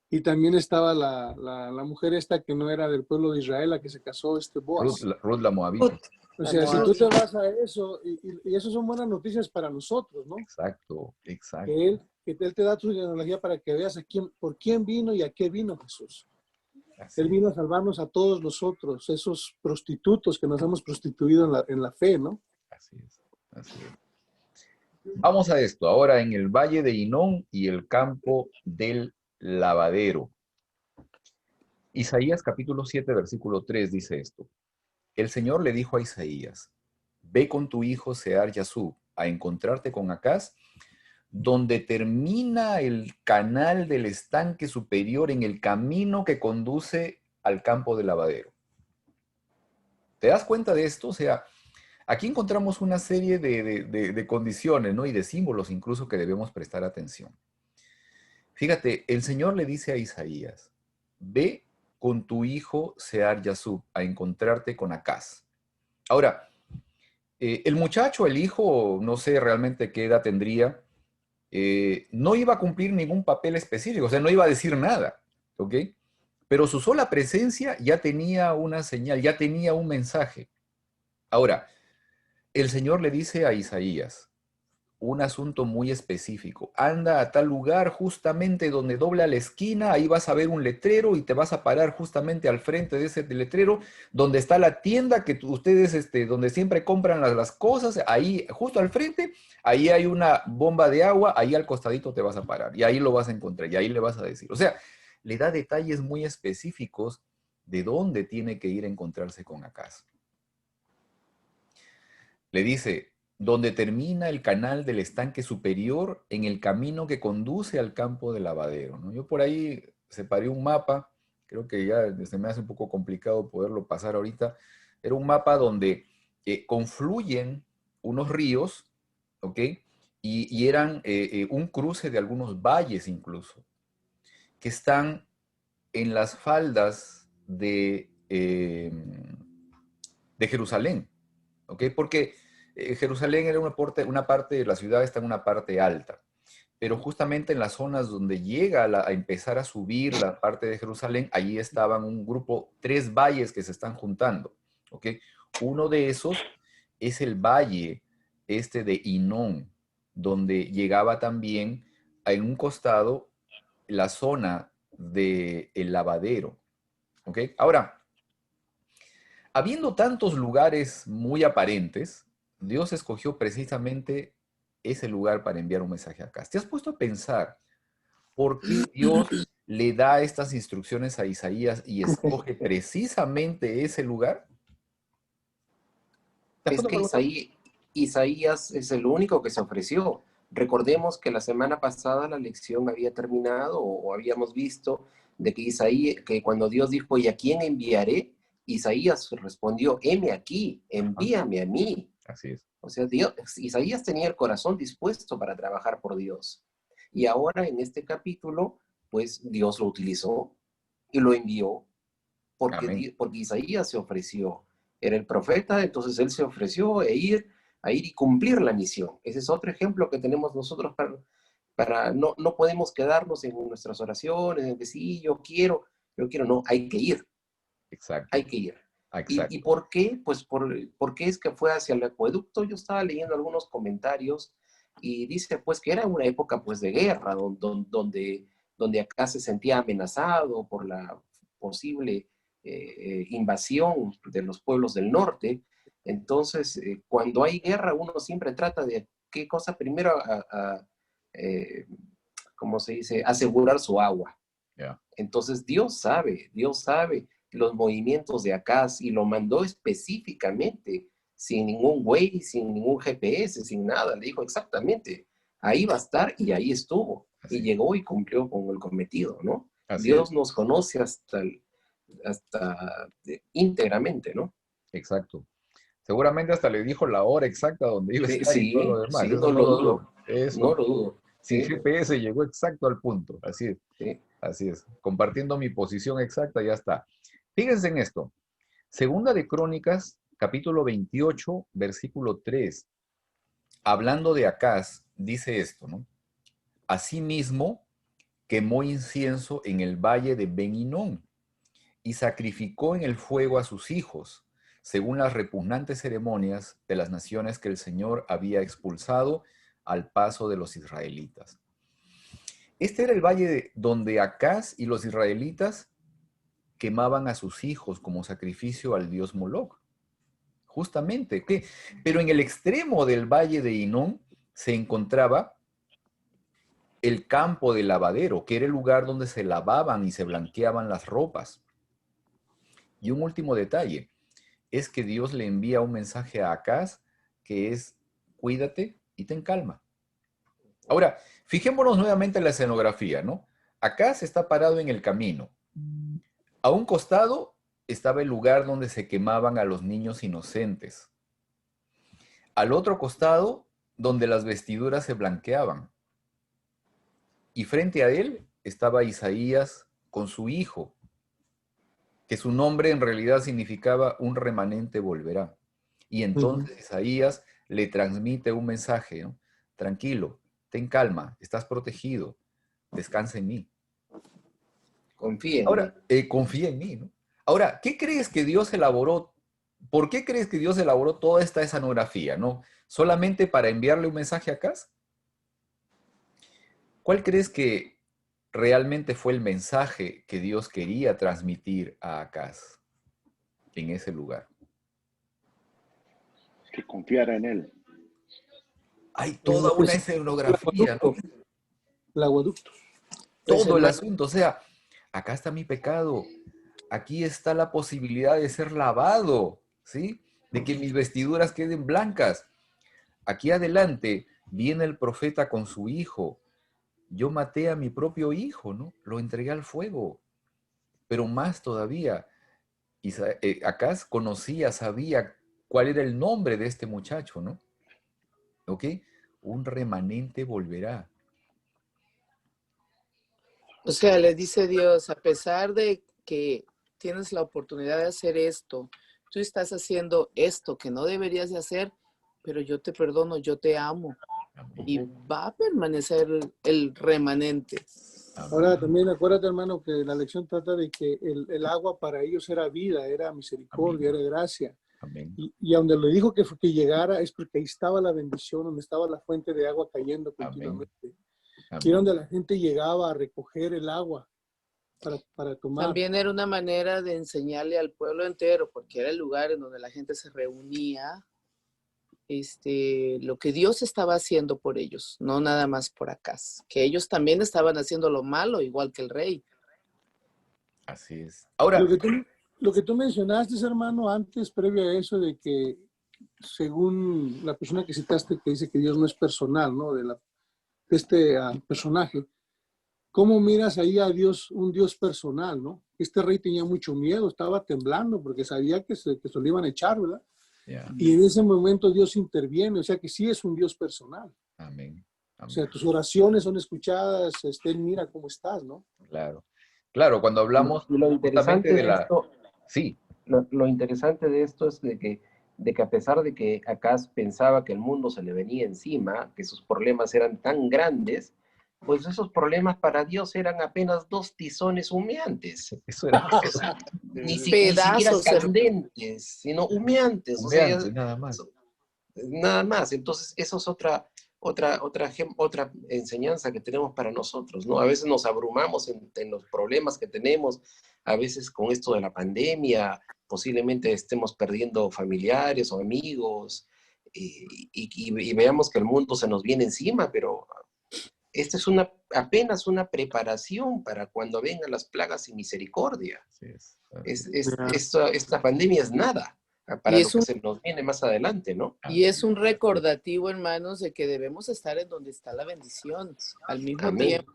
Y también estaba la mujer esta que no era del pueblo de Israel, la que se casó, Boaz. Ruth la Moabita. O sea, si tú te vas a eso, y eso son buenas noticias para nosotros, ¿no? Exacto, exacto. Que él te da tu genealogía para que veas por quién vino y a qué vino Jesús. Así Él vino a salvarnos a todos nosotros, esos prostitutos que nos hemos prostituido en la fe, ¿no? Así es, así es. Vamos a esto, ahora en el valle de Hinón y el campo del lavadero. Isaías capítulo 7, versículo 3 dice esto. El Señor le dijo a Isaías, ve con tu hijo Sear Yasub a encontrarte con Acaz, donde termina el canal del estanque superior en el camino que conduce al campo del lavadero. ¿Te das cuenta de esto? O sea, aquí encontramos una serie de condiciones, ¿no? Y de símbolos incluso que debemos prestar atención. Fíjate, el Señor le dice a Isaías, ve con tu hijo Sear Yasub a encontrarte con Acaz. Ahora, el muchacho, el hijo, no sé realmente qué edad tendría, no iba a cumplir ningún papel específico, o sea, no iba a decir nada, ¿ok? Pero su sola presencia ya tenía una señal, ya tenía un mensaje. Ahora, el Señor le dice a Isaías, un asunto muy específico. Anda a tal lugar justamente donde dobla la esquina, ahí vas a ver un letrero y te vas a parar justamente al frente de ese letrero, donde está la tienda que ustedes, donde siempre compran las cosas, ahí justo al frente, ahí hay una bomba de agua, ahí al costadito te vas a parar y ahí lo vas a encontrar y ahí le vas a decir. O sea, le da detalles muy específicos de dónde tiene que ir a encontrarse con Acaz. Le dice, donde termina el canal del estanque superior en el camino que conduce al campo de lavadero, ¿no? Yo por ahí separé un mapa, creo que ya se me hace un poco complicado poderlo pasar ahorita. Era un mapa donde confluyen unos ríos, ¿ok? Y eran un cruce de algunos valles incluso, que están en las faldas de Jerusalén, ¿ok? Porque Jerusalén era una parte de la ciudad, está en una parte alta, pero justamente en las zonas donde llega a empezar a subir la parte de Jerusalén, allí estaban un grupo, 3 valles que se están juntando, ¿ok? Uno de esos es el valle de Hinón, donde llegaba también en un costado la zona del lavadero, ¿ok? Ahora, habiendo tantos lugares muy aparentes, Dios escogió precisamente ese lugar para enviar un mensaje acá. ¿Te has puesto a pensar por qué Dios le da estas instrucciones a Isaías y escoge precisamente ese lugar? ¿Te has Es puesto a que preguntar? Isaías es el único que se ofreció. Recordemos que la semana pasada la lección había terminado o habíamos visto de que que cuando Dios dijo, ¿y a quién enviaré? Isaías respondió, heme aquí, Ajá, envíame a mí. así es. O sea, Isaías tenía el corazón dispuesto para trabajar por Dios. Y ahora en este capítulo, pues Dios lo utilizó y lo envió Amén. porque Isaías se ofreció. Era el profeta, entonces él se ofreció a ir y cumplir la misión. Ese es otro ejemplo que tenemos nosotros no podemos quedarnos en nuestras oraciones, en decir, sí, yo quiero, no, hay que ir, hay Exacto, que ir. ¿Y exacto. por qué? Pues porque es que fue hacia el acueducto. Yo estaba leyendo algunos comentarios y dice pues que era una época pues de guerra, donde acá se sentía amenazado por la posible invasión de los pueblos del norte. Entonces, cuando hay guerra, uno siempre trata de qué cosa primero, eh, ¿cómo se dice? Asegurar su agua. Ya. Entonces Dios sabe los movimientos de Acaz y lo mandó específicamente, sin ningún Waze, sin ningún GPS, sin nada. Le dijo exactamente, ahí va a estar y ahí estuvo. Y Así, llegó y cumplió con el cometido, ¿no? así es. Dios nos conoce íntegramente, ¿no? Exacto. Seguramente hasta le dijo la hora exacta donde iba a Sí, estar y todo lo sí, demás. sí, Eso no no lo lo dudo. dudo, Eso no no lo lo dudo. dudo. Sin Sí, GPS llegó exacto al punto. Así es. sí. Así es. Compartiendo mi posición exacta, ya está. Fíjense en esto. Segunda de Crónicas, capítulo 28, versículo 3. Hablando de Acaz, dice esto, ¿no? Asimismo, quemó incienso en el valle de Ben-Hinnom y sacrificó en el fuego a sus hijos, según las repugnantes ceremonias de las naciones que el Señor había expulsado al paso de los israelitas. Este era el valle donde Acaz y los israelitas quemaban a sus hijos como sacrificio al dios Moloc. Justamente, ¿qué? Pero en el extremo del valle de Hinnom se encontraba el campo del lavadero, que era el lugar donde se lavaban y se blanqueaban las ropas. Y un último detalle, es que Dios le envía un mensaje a Acaz que es, cuídate y ten calma. Ahora, fijémonos nuevamente en la escenografía, ¿no? Acaz está parado en el camino. A un costado estaba el lugar donde se quemaban a los niños inocentes. Al otro costado, donde las vestiduras se blanqueaban. Y frente a él estaba Isaías con su hijo, que su nombre en realidad significaba un remanente volverá. Y entonces Isaías le transmite un mensaje, ¿no? Tranquilo, ten calma, estás protegido, descansa en mí. Confía en mí. Ahora, confía en mí, ¿no? Ahora, ¿qué crees que Dios elaboró ¿por qué crees que Dios elaboró toda esta escenografía, no? ¿Solamente para enviarle un mensaje a Acaz? ¿Cuál crees que realmente fue el mensaje que Dios quería transmitir a Acaz en ese lugar? Que confiara en él. Hay toda una escenografía, ¿no? El aguaducto. Todo el asunto, o sea, acá está mi pecado, aquí está la posibilidad de ser lavado, ¿sí? De que mis vestiduras queden blancas. Aquí adelante viene el profeta con su hijo. Yo maté a mi propio hijo, ¿no? Lo entregué al fuego. Pero más todavía, Acaz conocía, sabía cuál era el nombre de este muchacho, ¿no? ¿Ok? Un remanente volverá. O sea, le dice Dios, a pesar de que tienes la oportunidad de hacer esto, tú estás haciendo esto que no deberías de hacer, pero yo te perdono, yo te amo. Y va a permanecer el remanente. Ahora también acuérdate, hermano, que la lección trata de que el agua para ellos era vida, era misericordia, era gracia. Amén. Y donde le dijo que llegara es porque ahí estaba la bendición, donde estaba la fuente de agua cayendo continuamente. Amén. Y donde la gente llegaba a recoger el agua para tomar. También era una manera de enseñarle al pueblo entero, porque era el lugar en donde la gente se reunía, lo que Dios estaba haciendo por ellos, no nada más por Acaz, que ellos también estaban haciendo lo malo, igual que el rey. Así es. Ahora, lo que tú mencionaste, hermano, antes, previo a eso, de que según la persona que citaste, que dice que Dios no es personal, ¿no? De este personaje, ¿cómo miras ahí a Dios, un Dios personal, ¿no? Este rey tenía mucho miedo, estaba temblando porque sabía que se lo iban a echar, ¿verdad? yeah. Y en ese momento Dios interviene, o sea que sí es un Dios personal. Amén. Amén. O sea, tus oraciones son escuchadas, mira cómo estás, ¿no? Claro. Claro, cuando hablamos lo interesante de la... esto, Sí. lo interesante de esto es de que a pesar de que Acaz pensaba que el mundo se le venía encima, que sus problemas eran tan grandes, pues esos problemas para Dios eran apenas 2 tizones humeantes. Eso era O sea, ni siquiera Pedazos, candentes, sino humeantes. O sea, humeante, nada más. nada más. Entonces, eso es otra enseñanza que tenemos para nosotros, ¿no? A veces nos abrumamos en los problemas que tenemos, a veces con esto de la pandemia, posiblemente estemos perdiendo familiares o amigos, y veamos que el mundo se nos viene encima, pero esta es apenas una preparación para cuando vengan las plagas y misericordia. Así es. Esta pandemia es nada para lo que se nos viene más adelante, ¿no? Y es un recordativo, hermanos, de que debemos estar en donde está la bendición al mismo tiempo.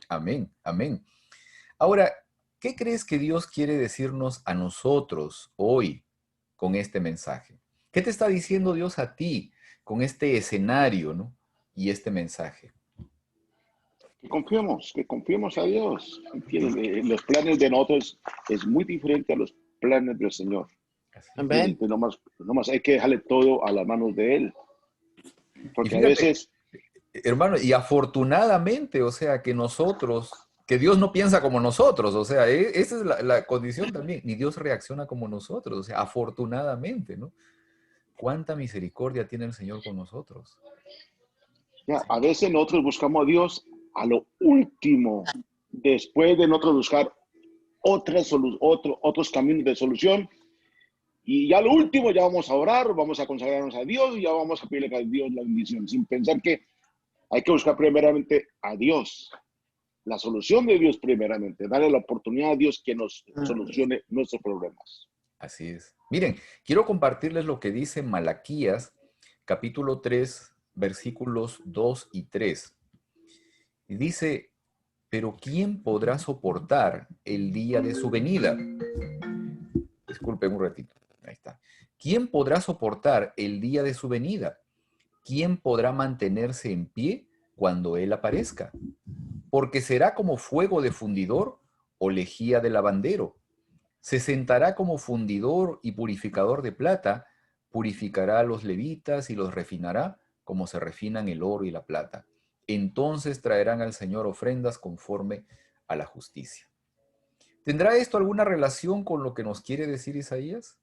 Amén, amén. Ahora, ¿qué crees que Dios quiere decirnos a nosotros hoy con este mensaje? ¿Qué te está diciendo Dios a ti con este escenario, ¿no? Y este mensaje. Que confiemos a Dios. Los planes de nosotros es muy diferente a los planes del Señor. Amén. Nomás hay que dejarle todo a las manos de Él. Porque fíjate, a veces... Hermano, y afortunadamente, o sea, que Dios no piensa como nosotros, o sea, esa es la condición también, ni Dios reacciona como nosotros, o sea, afortunadamente, ¿no? ¿Cuánta misericordia tiene el Señor con nosotros? A veces nosotros buscamos a Dios a lo último, después de nosotros buscar otros caminos de solución, y ya lo último ya vamos a orar, vamos a consagrarnos a Dios y ya vamos a pedirle a Dios la bendición, sin pensar que hay que buscar primeramente a Dios, la solución de Dios primeramente, darle la oportunidad a Dios que nos solucione nuestros problemas. Así es. Miren, quiero compartirles lo que dice Malaquías, capítulo 3, versículos 2 y 3. Y dice, pero ¿quién podrá soportar el día de su venida? Disculpen un ratito. Ahí está. ¿Quién podrá soportar el día de su venida? ¿Quién podrá mantenerse en pie cuando Él aparezca? Porque será como fuego de fundidor o lejía de lavandero. Se sentará como fundidor y purificador de plata, purificará a los levitas y los refinará como se refinan el oro y la plata. Entonces traerán al Señor ofrendas conforme a la justicia. ¿Tendrá esto alguna relación con lo que nos quiere decir Isaías?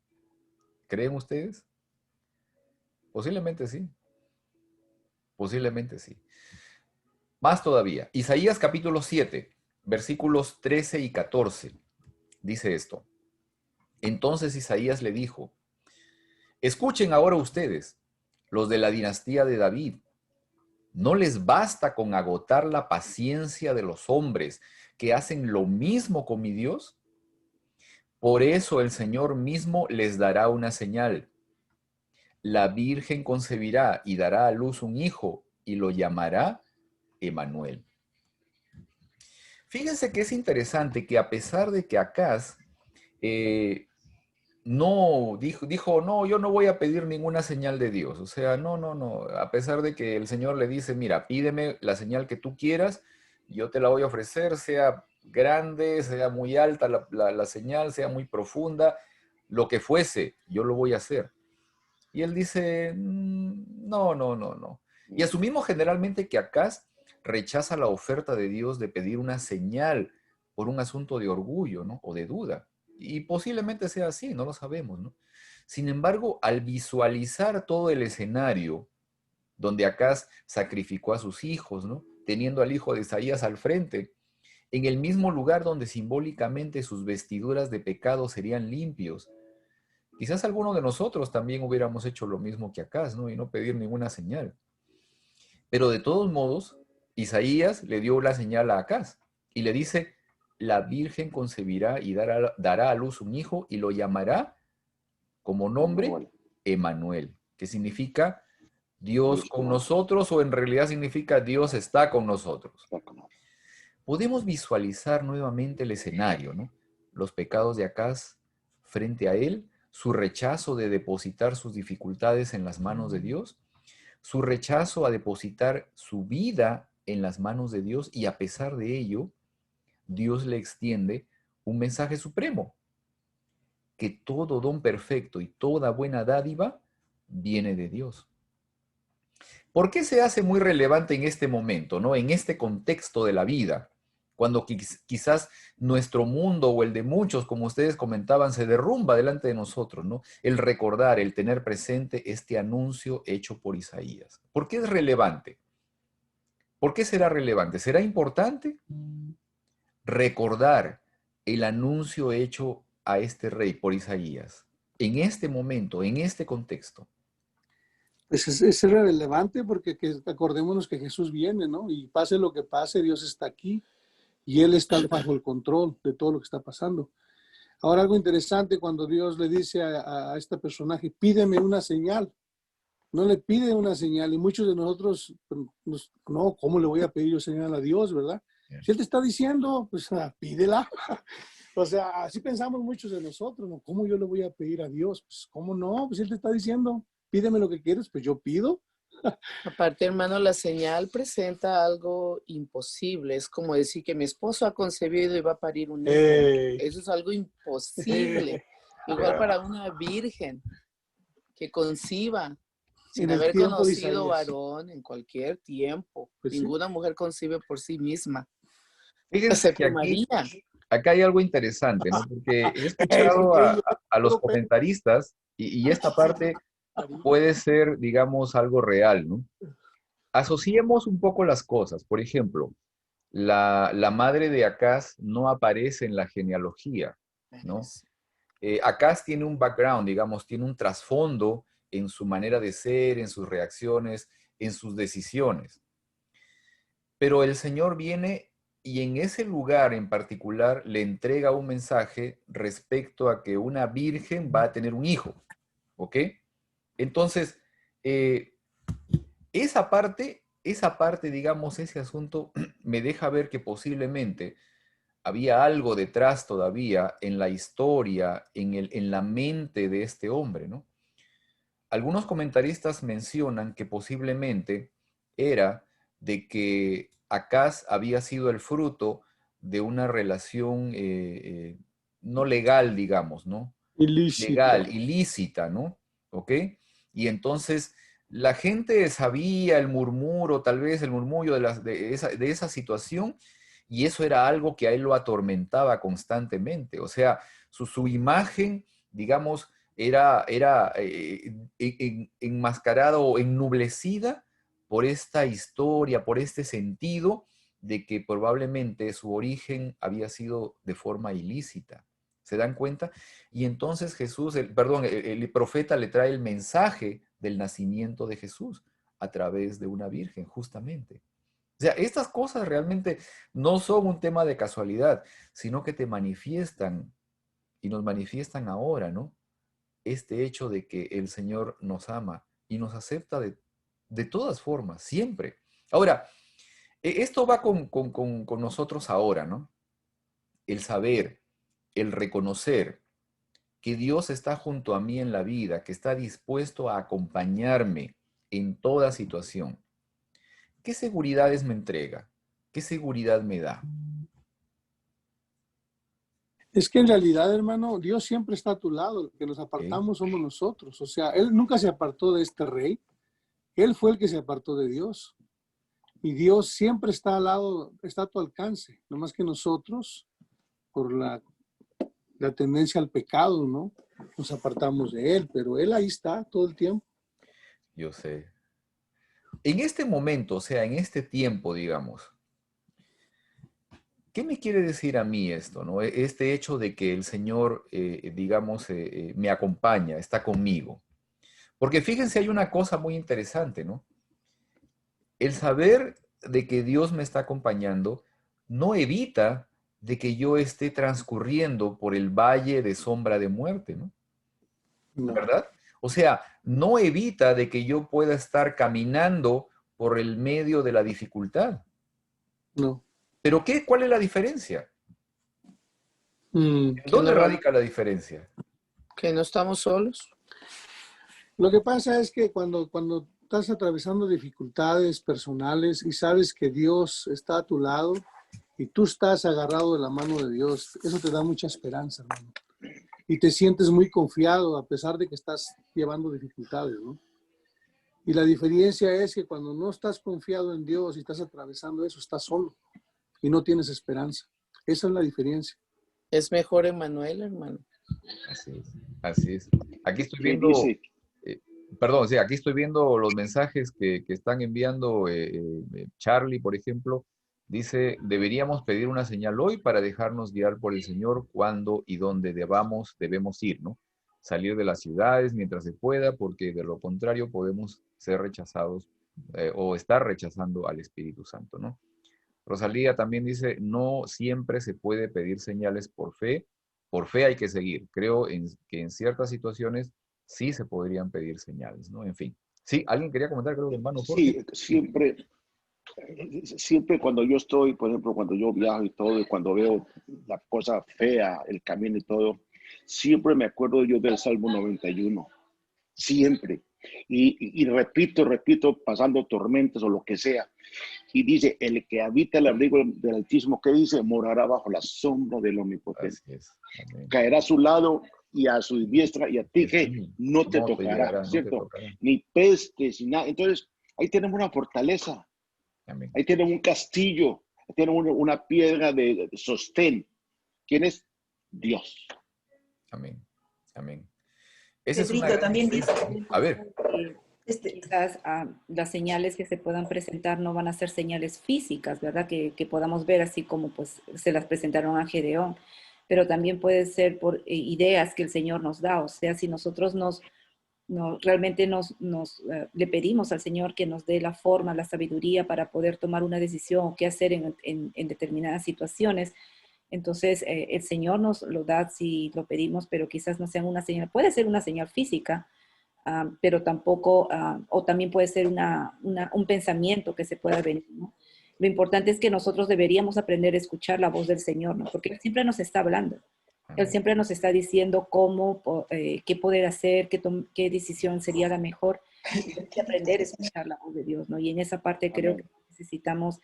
¿Creen ustedes? Posiblemente sí. Posiblemente sí. Más todavía. Isaías capítulo 7, versículos 13 y 14. Dice esto. Entonces Isaías le dijo, escuchen ahora ustedes, los de la dinastía de David. ¿No les basta con agotar la paciencia de los hombres que hacen lo mismo con mi Dios? Por eso el Señor mismo les dará una señal. La Virgen concebirá y dará a luz un hijo y lo llamará Emanuel. Fíjense que es interesante que a pesar de que Acaz no dijo, no, yo no voy a pedir ninguna señal de Dios. O sea, no. A pesar de que el Señor le dice, mira, pídeme la señal que tú quieras, yo te la voy a ofrecer, sea grande, sea muy alta la señal, sea muy profunda, lo que fuese, yo lo voy a hacer. Y él dice, no. Y asumimos generalmente que Acaz rechaza la oferta de Dios de pedir una señal por un asunto de orgullo, ¿no? O de duda. Y posiblemente sea así, no lo sabemos, ¿no? Sin embargo, al visualizar todo el escenario donde Acaz sacrificó a sus hijos, ¿no? Teniendo al hijo de Isaías al frente, en el mismo lugar donde simbólicamente sus vestiduras de pecado serían limpios, quizás alguno de nosotros también hubiéramos hecho lo mismo que Acaz, ¿no? Y no pedir ninguna señal. Pero de todos modos, Isaías le dio la señal a Acaz y le dice, la Virgen concebirá y dará a luz un hijo y lo llamará como nombre Emanuel, que significa Dios con nosotros, o en realidad significa Dios está con nosotros. Podemos visualizar nuevamente el escenario, ¿no? Los pecados de Acaz frente a él, su rechazo de depositar sus dificultades en las manos de Dios, su rechazo a depositar su vida en las manos de Dios, y a pesar de ello, Dios le extiende un mensaje supremo, que todo don perfecto y toda buena dádiva viene de Dios. ¿Por qué se hace muy relevante en este momento, ¿no? En este contexto de la vida, cuando quizás nuestro mundo o el de muchos, como ustedes comentaban, se derrumba delante de nosotros, ¿no? El recordar, el tener presente este anuncio hecho por Isaías. ¿Por qué es relevante? ¿Por qué será relevante? ¿Será importante recordar el anuncio hecho a este rey por Isaías en este momento, en este contexto? Pues es relevante porque acordémonos que Jesús viene, ¿no? Y pase lo que pase, Dios está aquí y Él está bajo el control de todo lo que está pasando. Ahora, algo interesante, cuando Dios le dice a este personaje, pídeme una señal. No le pide una señal, y muchos de nosotros, no, ¿cómo le voy a pedir yo señal a Dios, verdad? Si Él te está diciendo, pues pídela. O sea, así pensamos muchos de nosotros, ¿no? ¿Cómo yo le voy a pedir a Dios? Pues, ¿cómo no? Pues Él te está diciendo, pídeme lo que quieres, pues yo pido. Aparte, hermano, la señal presenta algo imposible. Es como decir que mi esposo ha concebido y va a parir un hijo. Eso es algo imposible. Igual para una virgen que conciba sin haber conocido varón en cualquier tiempo. Pues ninguna mujer concibe por sí misma. Fíjense que acá hay algo interesante, ¿no? Porque he escuchado a los comentaristas y esta parte puede ser, digamos, algo real, ¿no? Asociemos un poco las cosas. Por ejemplo, la madre de Acaz no aparece en la genealogía, ¿no? Acaz tiene un background, digamos, tiene un trasfondo en su manera de ser, en sus reacciones, en sus decisiones. Pero el Señor viene y en ese lugar en particular le entrega un mensaje respecto a que una virgen va a tener un hijo, ¿ok? Entonces, esa parte, digamos, ese asunto me deja ver que posiblemente había algo detrás todavía en la historia, en la mente de este hombre, ¿no? Algunos comentaristas mencionan que posiblemente era de que Acaz había sido el fruto de una relación no legal, digamos, ¿no? Ilícita, ¿no? ¿Ok? Y entonces la gente sabía el murmuro, tal vez el murmullo de esa situación, y eso era algo que a él lo atormentaba constantemente. O sea, su imagen, digamos, era enmascarada o ennublecida por esta historia, por este sentido de que probablemente su origen había sido de forma ilícita. ¿Se dan cuenta? Y entonces Jesús, el profeta le trae el mensaje del nacimiento de Jesús a través de una virgen, justamente. O sea, estas cosas realmente no son un tema de casualidad, sino que te manifiestan y nos manifiestan ahora, ¿no? Este hecho de que el Señor nos ama y nos acepta de todas formas, siempre. Ahora, esto va con nosotros ahora, ¿no? El saber, el reconocer que Dios está junto a mí en la vida, que está dispuesto a acompañarme en toda situación. ¿Qué seguridades me entrega? ¿Qué seguridad me da? Es que en realidad, hermano, Dios siempre está a tu lado. Los que nos ¿Ok? apartamos somos nosotros. O sea, Él nunca se apartó de este rey. Él fue el que se apartó de Dios. Y Dios siempre está al lado, está a tu alcance. No más que nosotros, por la tendencia al pecado, ¿no? Nos apartamos de Él, pero Él ahí está todo el tiempo. Yo sé. En este momento, o sea, en este tiempo, digamos, ¿qué me quiere decir a mí esto, no? Este hecho de que el Señor, digamos, me acompaña, está conmigo. Porque fíjense, hay una cosa muy interesante, ¿no? El saber de que Dios me está acompañando no evita de que yo esté transcurriendo por el valle de sombra de muerte, ¿no? No, ¿Verdad? O sea, no evita de que yo pueda estar caminando por el medio de la dificultad. no. ¿Pero qué? ¿Cuál es la diferencia? ¿En Que dónde no vamos, radica la diferencia? que no estamos solos. Lo que pasa es que cuando estás atravesando dificultades personales y sabes que Dios está a tu lado y tú estás agarrado de la mano de Dios, eso te da mucha esperanza, hermano. Y te sientes muy confiado a pesar de que estás llevando dificultades, ¿no? Y la diferencia es que cuando no estás confiado en Dios y estás atravesando eso, estás solo y no tienes esperanza. Esa es la diferencia. Es mejor Emanuel, hermano. Así es. Así es. Aquí estoy ¿Qué viendo, dice? perdón, sí, aquí estoy viendo los mensajes que están enviando Charlie, por ejemplo. Dice, deberíamos pedir una señal hoy para dejarnos guiar por el Señor cuando y dónde debemos ir, ¿no? Salir de las ciudades mientras se pueda, porque de lo contrario podemos ser rechazados o estar rechazando al Espíritu Santo, ¿no? Rosalía también dice, no siempre se puede pedir señales por fe hay que seguir. Creo que en ciertas situaciones sí se podrían pedir señales, ¿no? En fin. Sí, alguien quería comentar, creo que hermano Jorge. Sí, Sí, siempre cuando yo estoy, por ejemplo, cuando yo viajo y todo, y cuando veo la cosa fea, el camino y todo, siempre me acuerdo yo del Salmo 91, siempre. Y repito, pasando tormentas o lo que sea. Y dice, el que habita el abrigo del Altísimo, ¿qué dice? Morará bajo la sombra del Omnipotente. así es. Amén. Caerá a su lado y a su diestra, y a ti que Sí, no te no te tocará, llegará, no te ¿cierto? tocará. Ni pestes, ni nada. Entonces, ahí tenemos una fortaleza, Amén. ahí tenemos un castillo, ahí tenemos una piedra de sostén. ¿Quién es? Dios. Amén. Amén. Esa es una Pedrito, gran también dice diferencia, ¿no? A ver, que quizás las señales que se puedan presentar no van a ser señales físicas, ¿verdad? Que podamos ver así como pues se las presentaron a Gedeón, pero también puede ser por ideas que el Señor nos da, o sea, si nosotros realmente le pedimos al Señor que nos dé la forma, la sabiduría para poder tomar una decisión o qué hacer en determinadas situaciones. Entonces, el Señor nos lo da si lo pedimos, pero quizás no sea una señal, puede ser una señal física, pero tampoco, o también puede ser un pensamiento que se pueda venir, ¿no? Lo importante es que nosotros deberíamos aprender a escuchar la voz del Señor, ¿no? Porque Él siempre nos está hablando. Él amén. siempre nos está diciendo qué poder hacer, qué decisión sería la mejor. Y hay que aprender a escuchar la voz de Dios, ¿no? Y en esa parte creo que Amén. necesitamos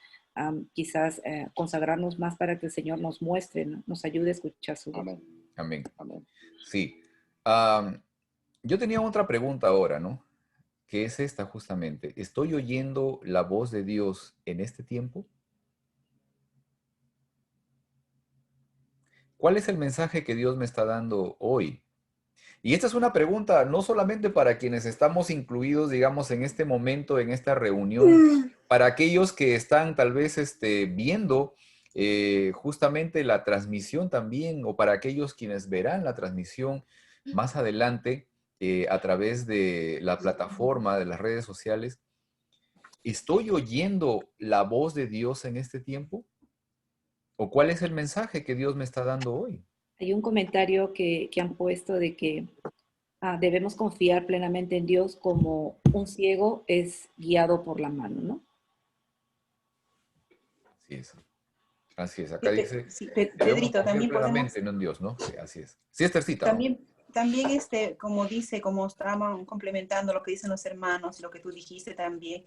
quizás consagrarnos más para que el Señor nos muestre, ¿no? Nos ayude a escuchar su voz. Amén. Amén. Amén. Sí. Yo tenía otra pregunta ahora, ¿no? Que es esta justamente. ¿Estoy oyendo la voz de Dios en este tiempo? ¿Cuál es el mensaje que Dios me está dando hoy? Y esta es una pregunta no solamente para quienes estamos incluidos, digamos, en este momento, en esta reunión, para aquellos que están tal vez viendo justamente la transmisión también, o para aquellos quienes verán la transmisión más adelante a través de la plataforma, de las redes sociales. ¿Estoy oyendo la voz de Dios en este tiempo? ¿O cuál es el mensaje que Dios me está dando hoy? Hay un comentario que han puesto de que debemos confiar plenamente en Dios como un ciego es guiado por la mano, ¿no? Así es. Así es. Acá dice, Sí, debemos Pedrito, confiar también podemos, plenamente en Dios, ¿no? Sí, así es. Sí, Esthercita. también como dice, como estábamos complementando lo que dicen los hermanos, lo que tú dijiste también,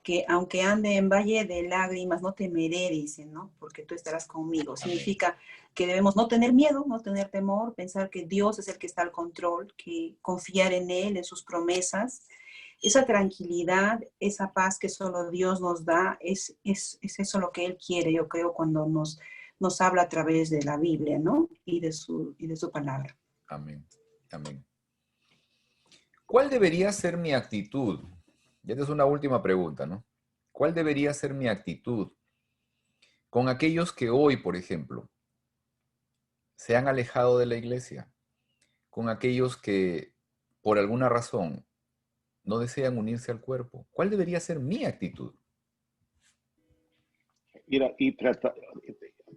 que aunque ande en valle de lágrimas, no temeré, dicen, ¿no? Porque tú estarás conmigo. Significa que debemos no tener miedo, no tener temor, pensar que Dios es el que está al control, que confiar en Él, en sus promesas. Esa tranquilidad, esa paz que solo Dios nos da, es eso lo que Él quiere, yo creo, cuando nos habla a través de la Biblia, ¿no? Y de su palabra. Amén. Amén. ¿Cuál debería ser mi actitud? Y esta es una última pregunta, ¿no? ¿Cuál debería ser mi actitud con aquellos que hoy, por ejemplo, se han alejado de la iglesia? Con aquellos que, por alguna razón, no desean unirse al cuerpo. ¿Cuál debería ser mi actitud? Y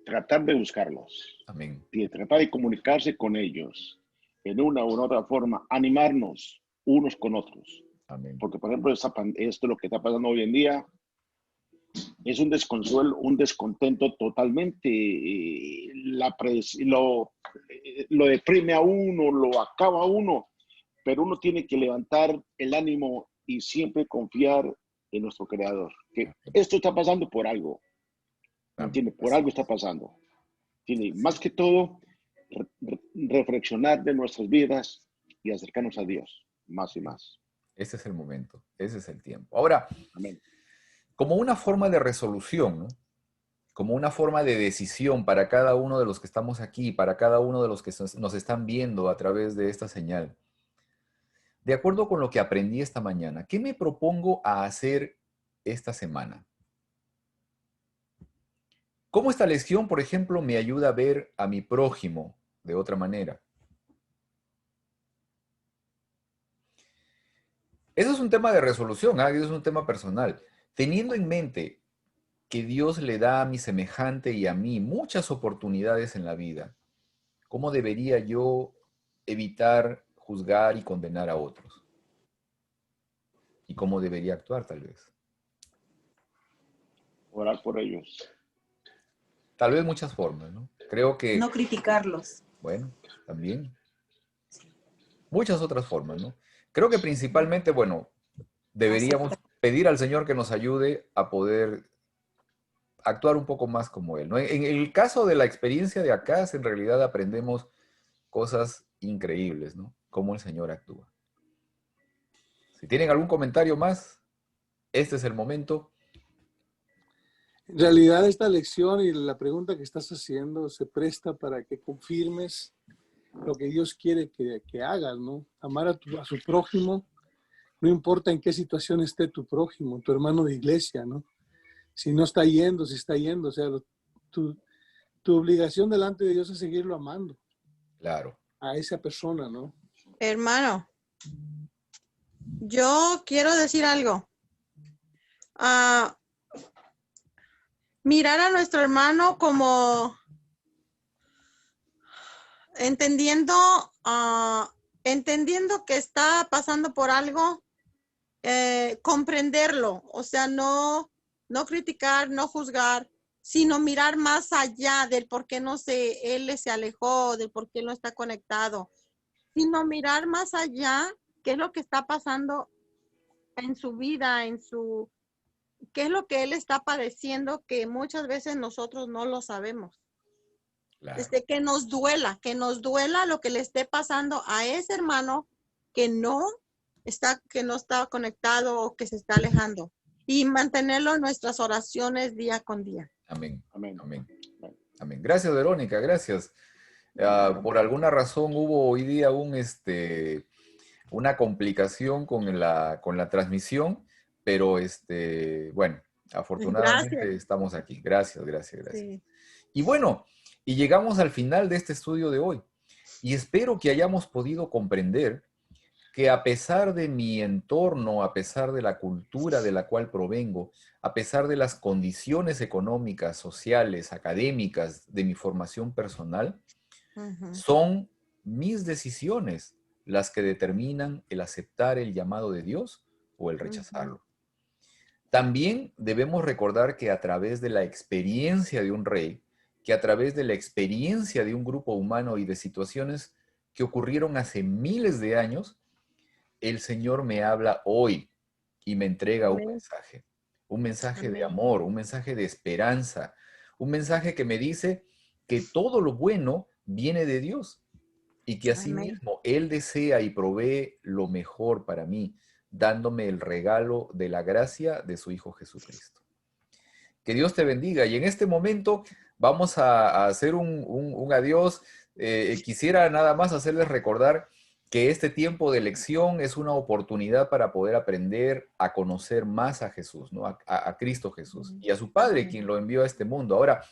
tratar de buscarlos. Amén. Y tratar de comunicarse con ellos en una u otra forma, animarnos unos con otros. Amén. Porque, por ejemplo, esto lo que está pasando hoy en día es un desconsuelo, un descontento totalmente. Lo deprime a uno, lo acaba a uno, pero uno tiene que levantar el ánimo y siempre confiar en nuestro Creador. Que esto está pasando por algo. ¿Entiende? Por algo está pasando. Tiene más que todo reflexionar de nuestras vidas y acercarnos a Dios más y más. Ese es el momento, ese es el tiempo. Ahora, amén, como una forma de resolución, ¿no? Como una forma de decisión para cada uno de los que estamos aquí, para cada uno de los que nos están viendo a través de esta señal. De acuerdo con lo que aprendí esta mañana, ¿qué me propongo a hacer esta semana? ¿Cómo esta lección, por ejemplo, me ayuda a ver a mi prójimo de otra manera? Eso es un tema de resolución, eso es un tema personal. Teniendo en mente que Dios le da a mi semejante y a mí muchas oportunidades en la vida, ¿cómo debería yo evitar juzgar y condenar a otros? ¿Y cómo debería actuar, tal vez? Orar por ellos. Tal vez muchas formas, ¿no? Creo que... No criticarlos. Bueno, también. Muchas otras formas, ¿no? Creo que principalmente, bueno, deberíamos pedir al Señor que nos ayude a poder actuar un poco más como Él, ¿no? En el caso de la experiencia de acá, en realidad aprendemos cosas increíbles, ¿no? Cómo el Señor actúa. Si tienen algún comentario más, este es el momento. En realidad esta lección y la pregunta que estás haciendo se presta para que confirmes lo que Dios quiere que hagas, ¿no? Amar a su prójimo, no importa en qué situación esté tu prójimo, tu hermano de iglesia, ¿no? Si no está yendo, si está yendo, o sea, tu obligación delante de Dios es seguirlo amando. Claro. A esa persona, ¿no? Hermano, yo quiero decir algo. Mirar a nuestro hermano como entendiendo que está pasando por algo, comprenderlo, o sea, no criticar, no juzgar, sino mirar más allá del por qué él se alejó, del por qué no está conectado, sino mirar más allá qué es lo que está pasando en su vida, qué es lo que él está padeciendo, que muchas veces nosotros no lo sabemos. Claro. Que nos duela lo que le esté pasando a ese hermano que no está conectado o que se está alejando, y mantenerlo en nuestras oraciones día con día. Amén. Amén. Amén. Amén. Gracias, Verónica, gracias. Por alguna razón hubo hoy día una complicación con la transmisión, pero bueno, afortunadamente Gracias. estamos aquí. Gracias, gracias, gracias. Sí. Y bueno, y llegamos al final de este estudio de hoy. Y espero que hayamos podido comprender que a pesar de mi entorno, a pesar de la cultura de la cual provengo, a pesar de las condiciones económicas, sociales, académicas de mi formación personal, Ujú. son mis decisiones las que determinan el aceptar el llamado de Dios o el rechazarlo. También debemos recordar que a través de la experiencia de un rey, que a través de la experiencia de un grupo humano y de situaciones que ocurrieron hace miles de años, el Señor me habla hoy y me entrega Amén. un mensaje de Amén. amor, un mensaje de esperanza, un mensaje que me dice que todo lo bueno viene de Dios y que Amén. asimismo Él desea y provee lo mejor para mí, dándome el regalo de la gracia de su Hijo Jesucristo. Que Dios te bendiga. Y en este momento vamos a hacer un adiós. Quisiera nada más hacerles recordar que este tiempo de lección es una oportunidad para poder aprender a conocer más a Jesús, ¿no? A Cristo Jesús y a su Padre, quien lo envió a este mundo. Ahora,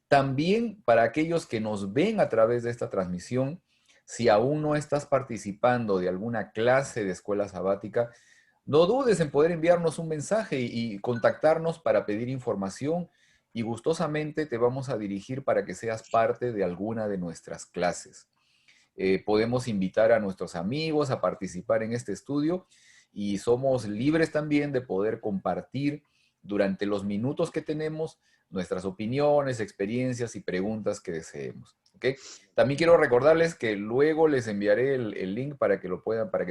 también para aquellos que nos ven a través de esta transmisión, si aún no estás participando de alguna clase de escuela sabática, no dudes en poder enviarnos un mensaje y contactarnos para pedir información y gustosamente te vamos a dirigir para que seas parte de alguna de nuestras clases. Podemos invitar a nuestros amigos a participar en este estudio y somos libres también de poder compartir durante los minutos que tenemos nuestras opiniones, experiencias y preguntas que deseemos. ¿Okay? También quiero recordarles que luego les enviaré el link para que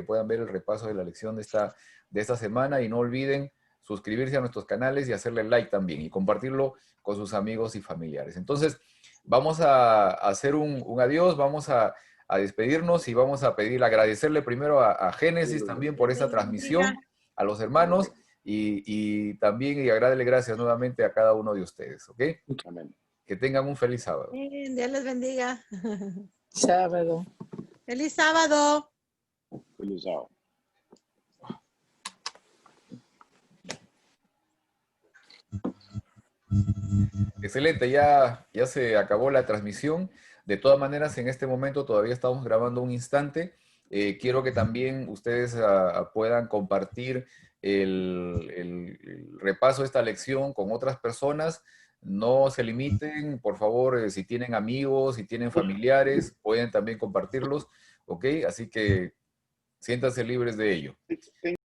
puedan ver el repaso de la lección de esta semana y no olviden suscribirse a nuestros canales y hacerle like también y compartirlo con sus amigos y familiares. Entonces, vamos a hacer un adiós, vamos a despedirnos y vamos a agradecerle primero a Génesis también por esta transmisión, a los hermanos y también darle gracias nuevamente a cada uno de ustedes, ¿ok? Amén. Que tengan un feliz sábado. Bien, Dios les bendiga. Sábado. Feliz sábado. Feliz sábado. Excelente, ya se acabó la transmisión. De todas maneras, en este momento todavía estamos grabando un instante. Quiero que también ustedes puedan compartir el repaso de esta lección con otras personas. No se limiten, por favor, si tienen amigos, si tienen familiares, pueden también compartirlos, ¿ok? Así que siéntanse libres de ello.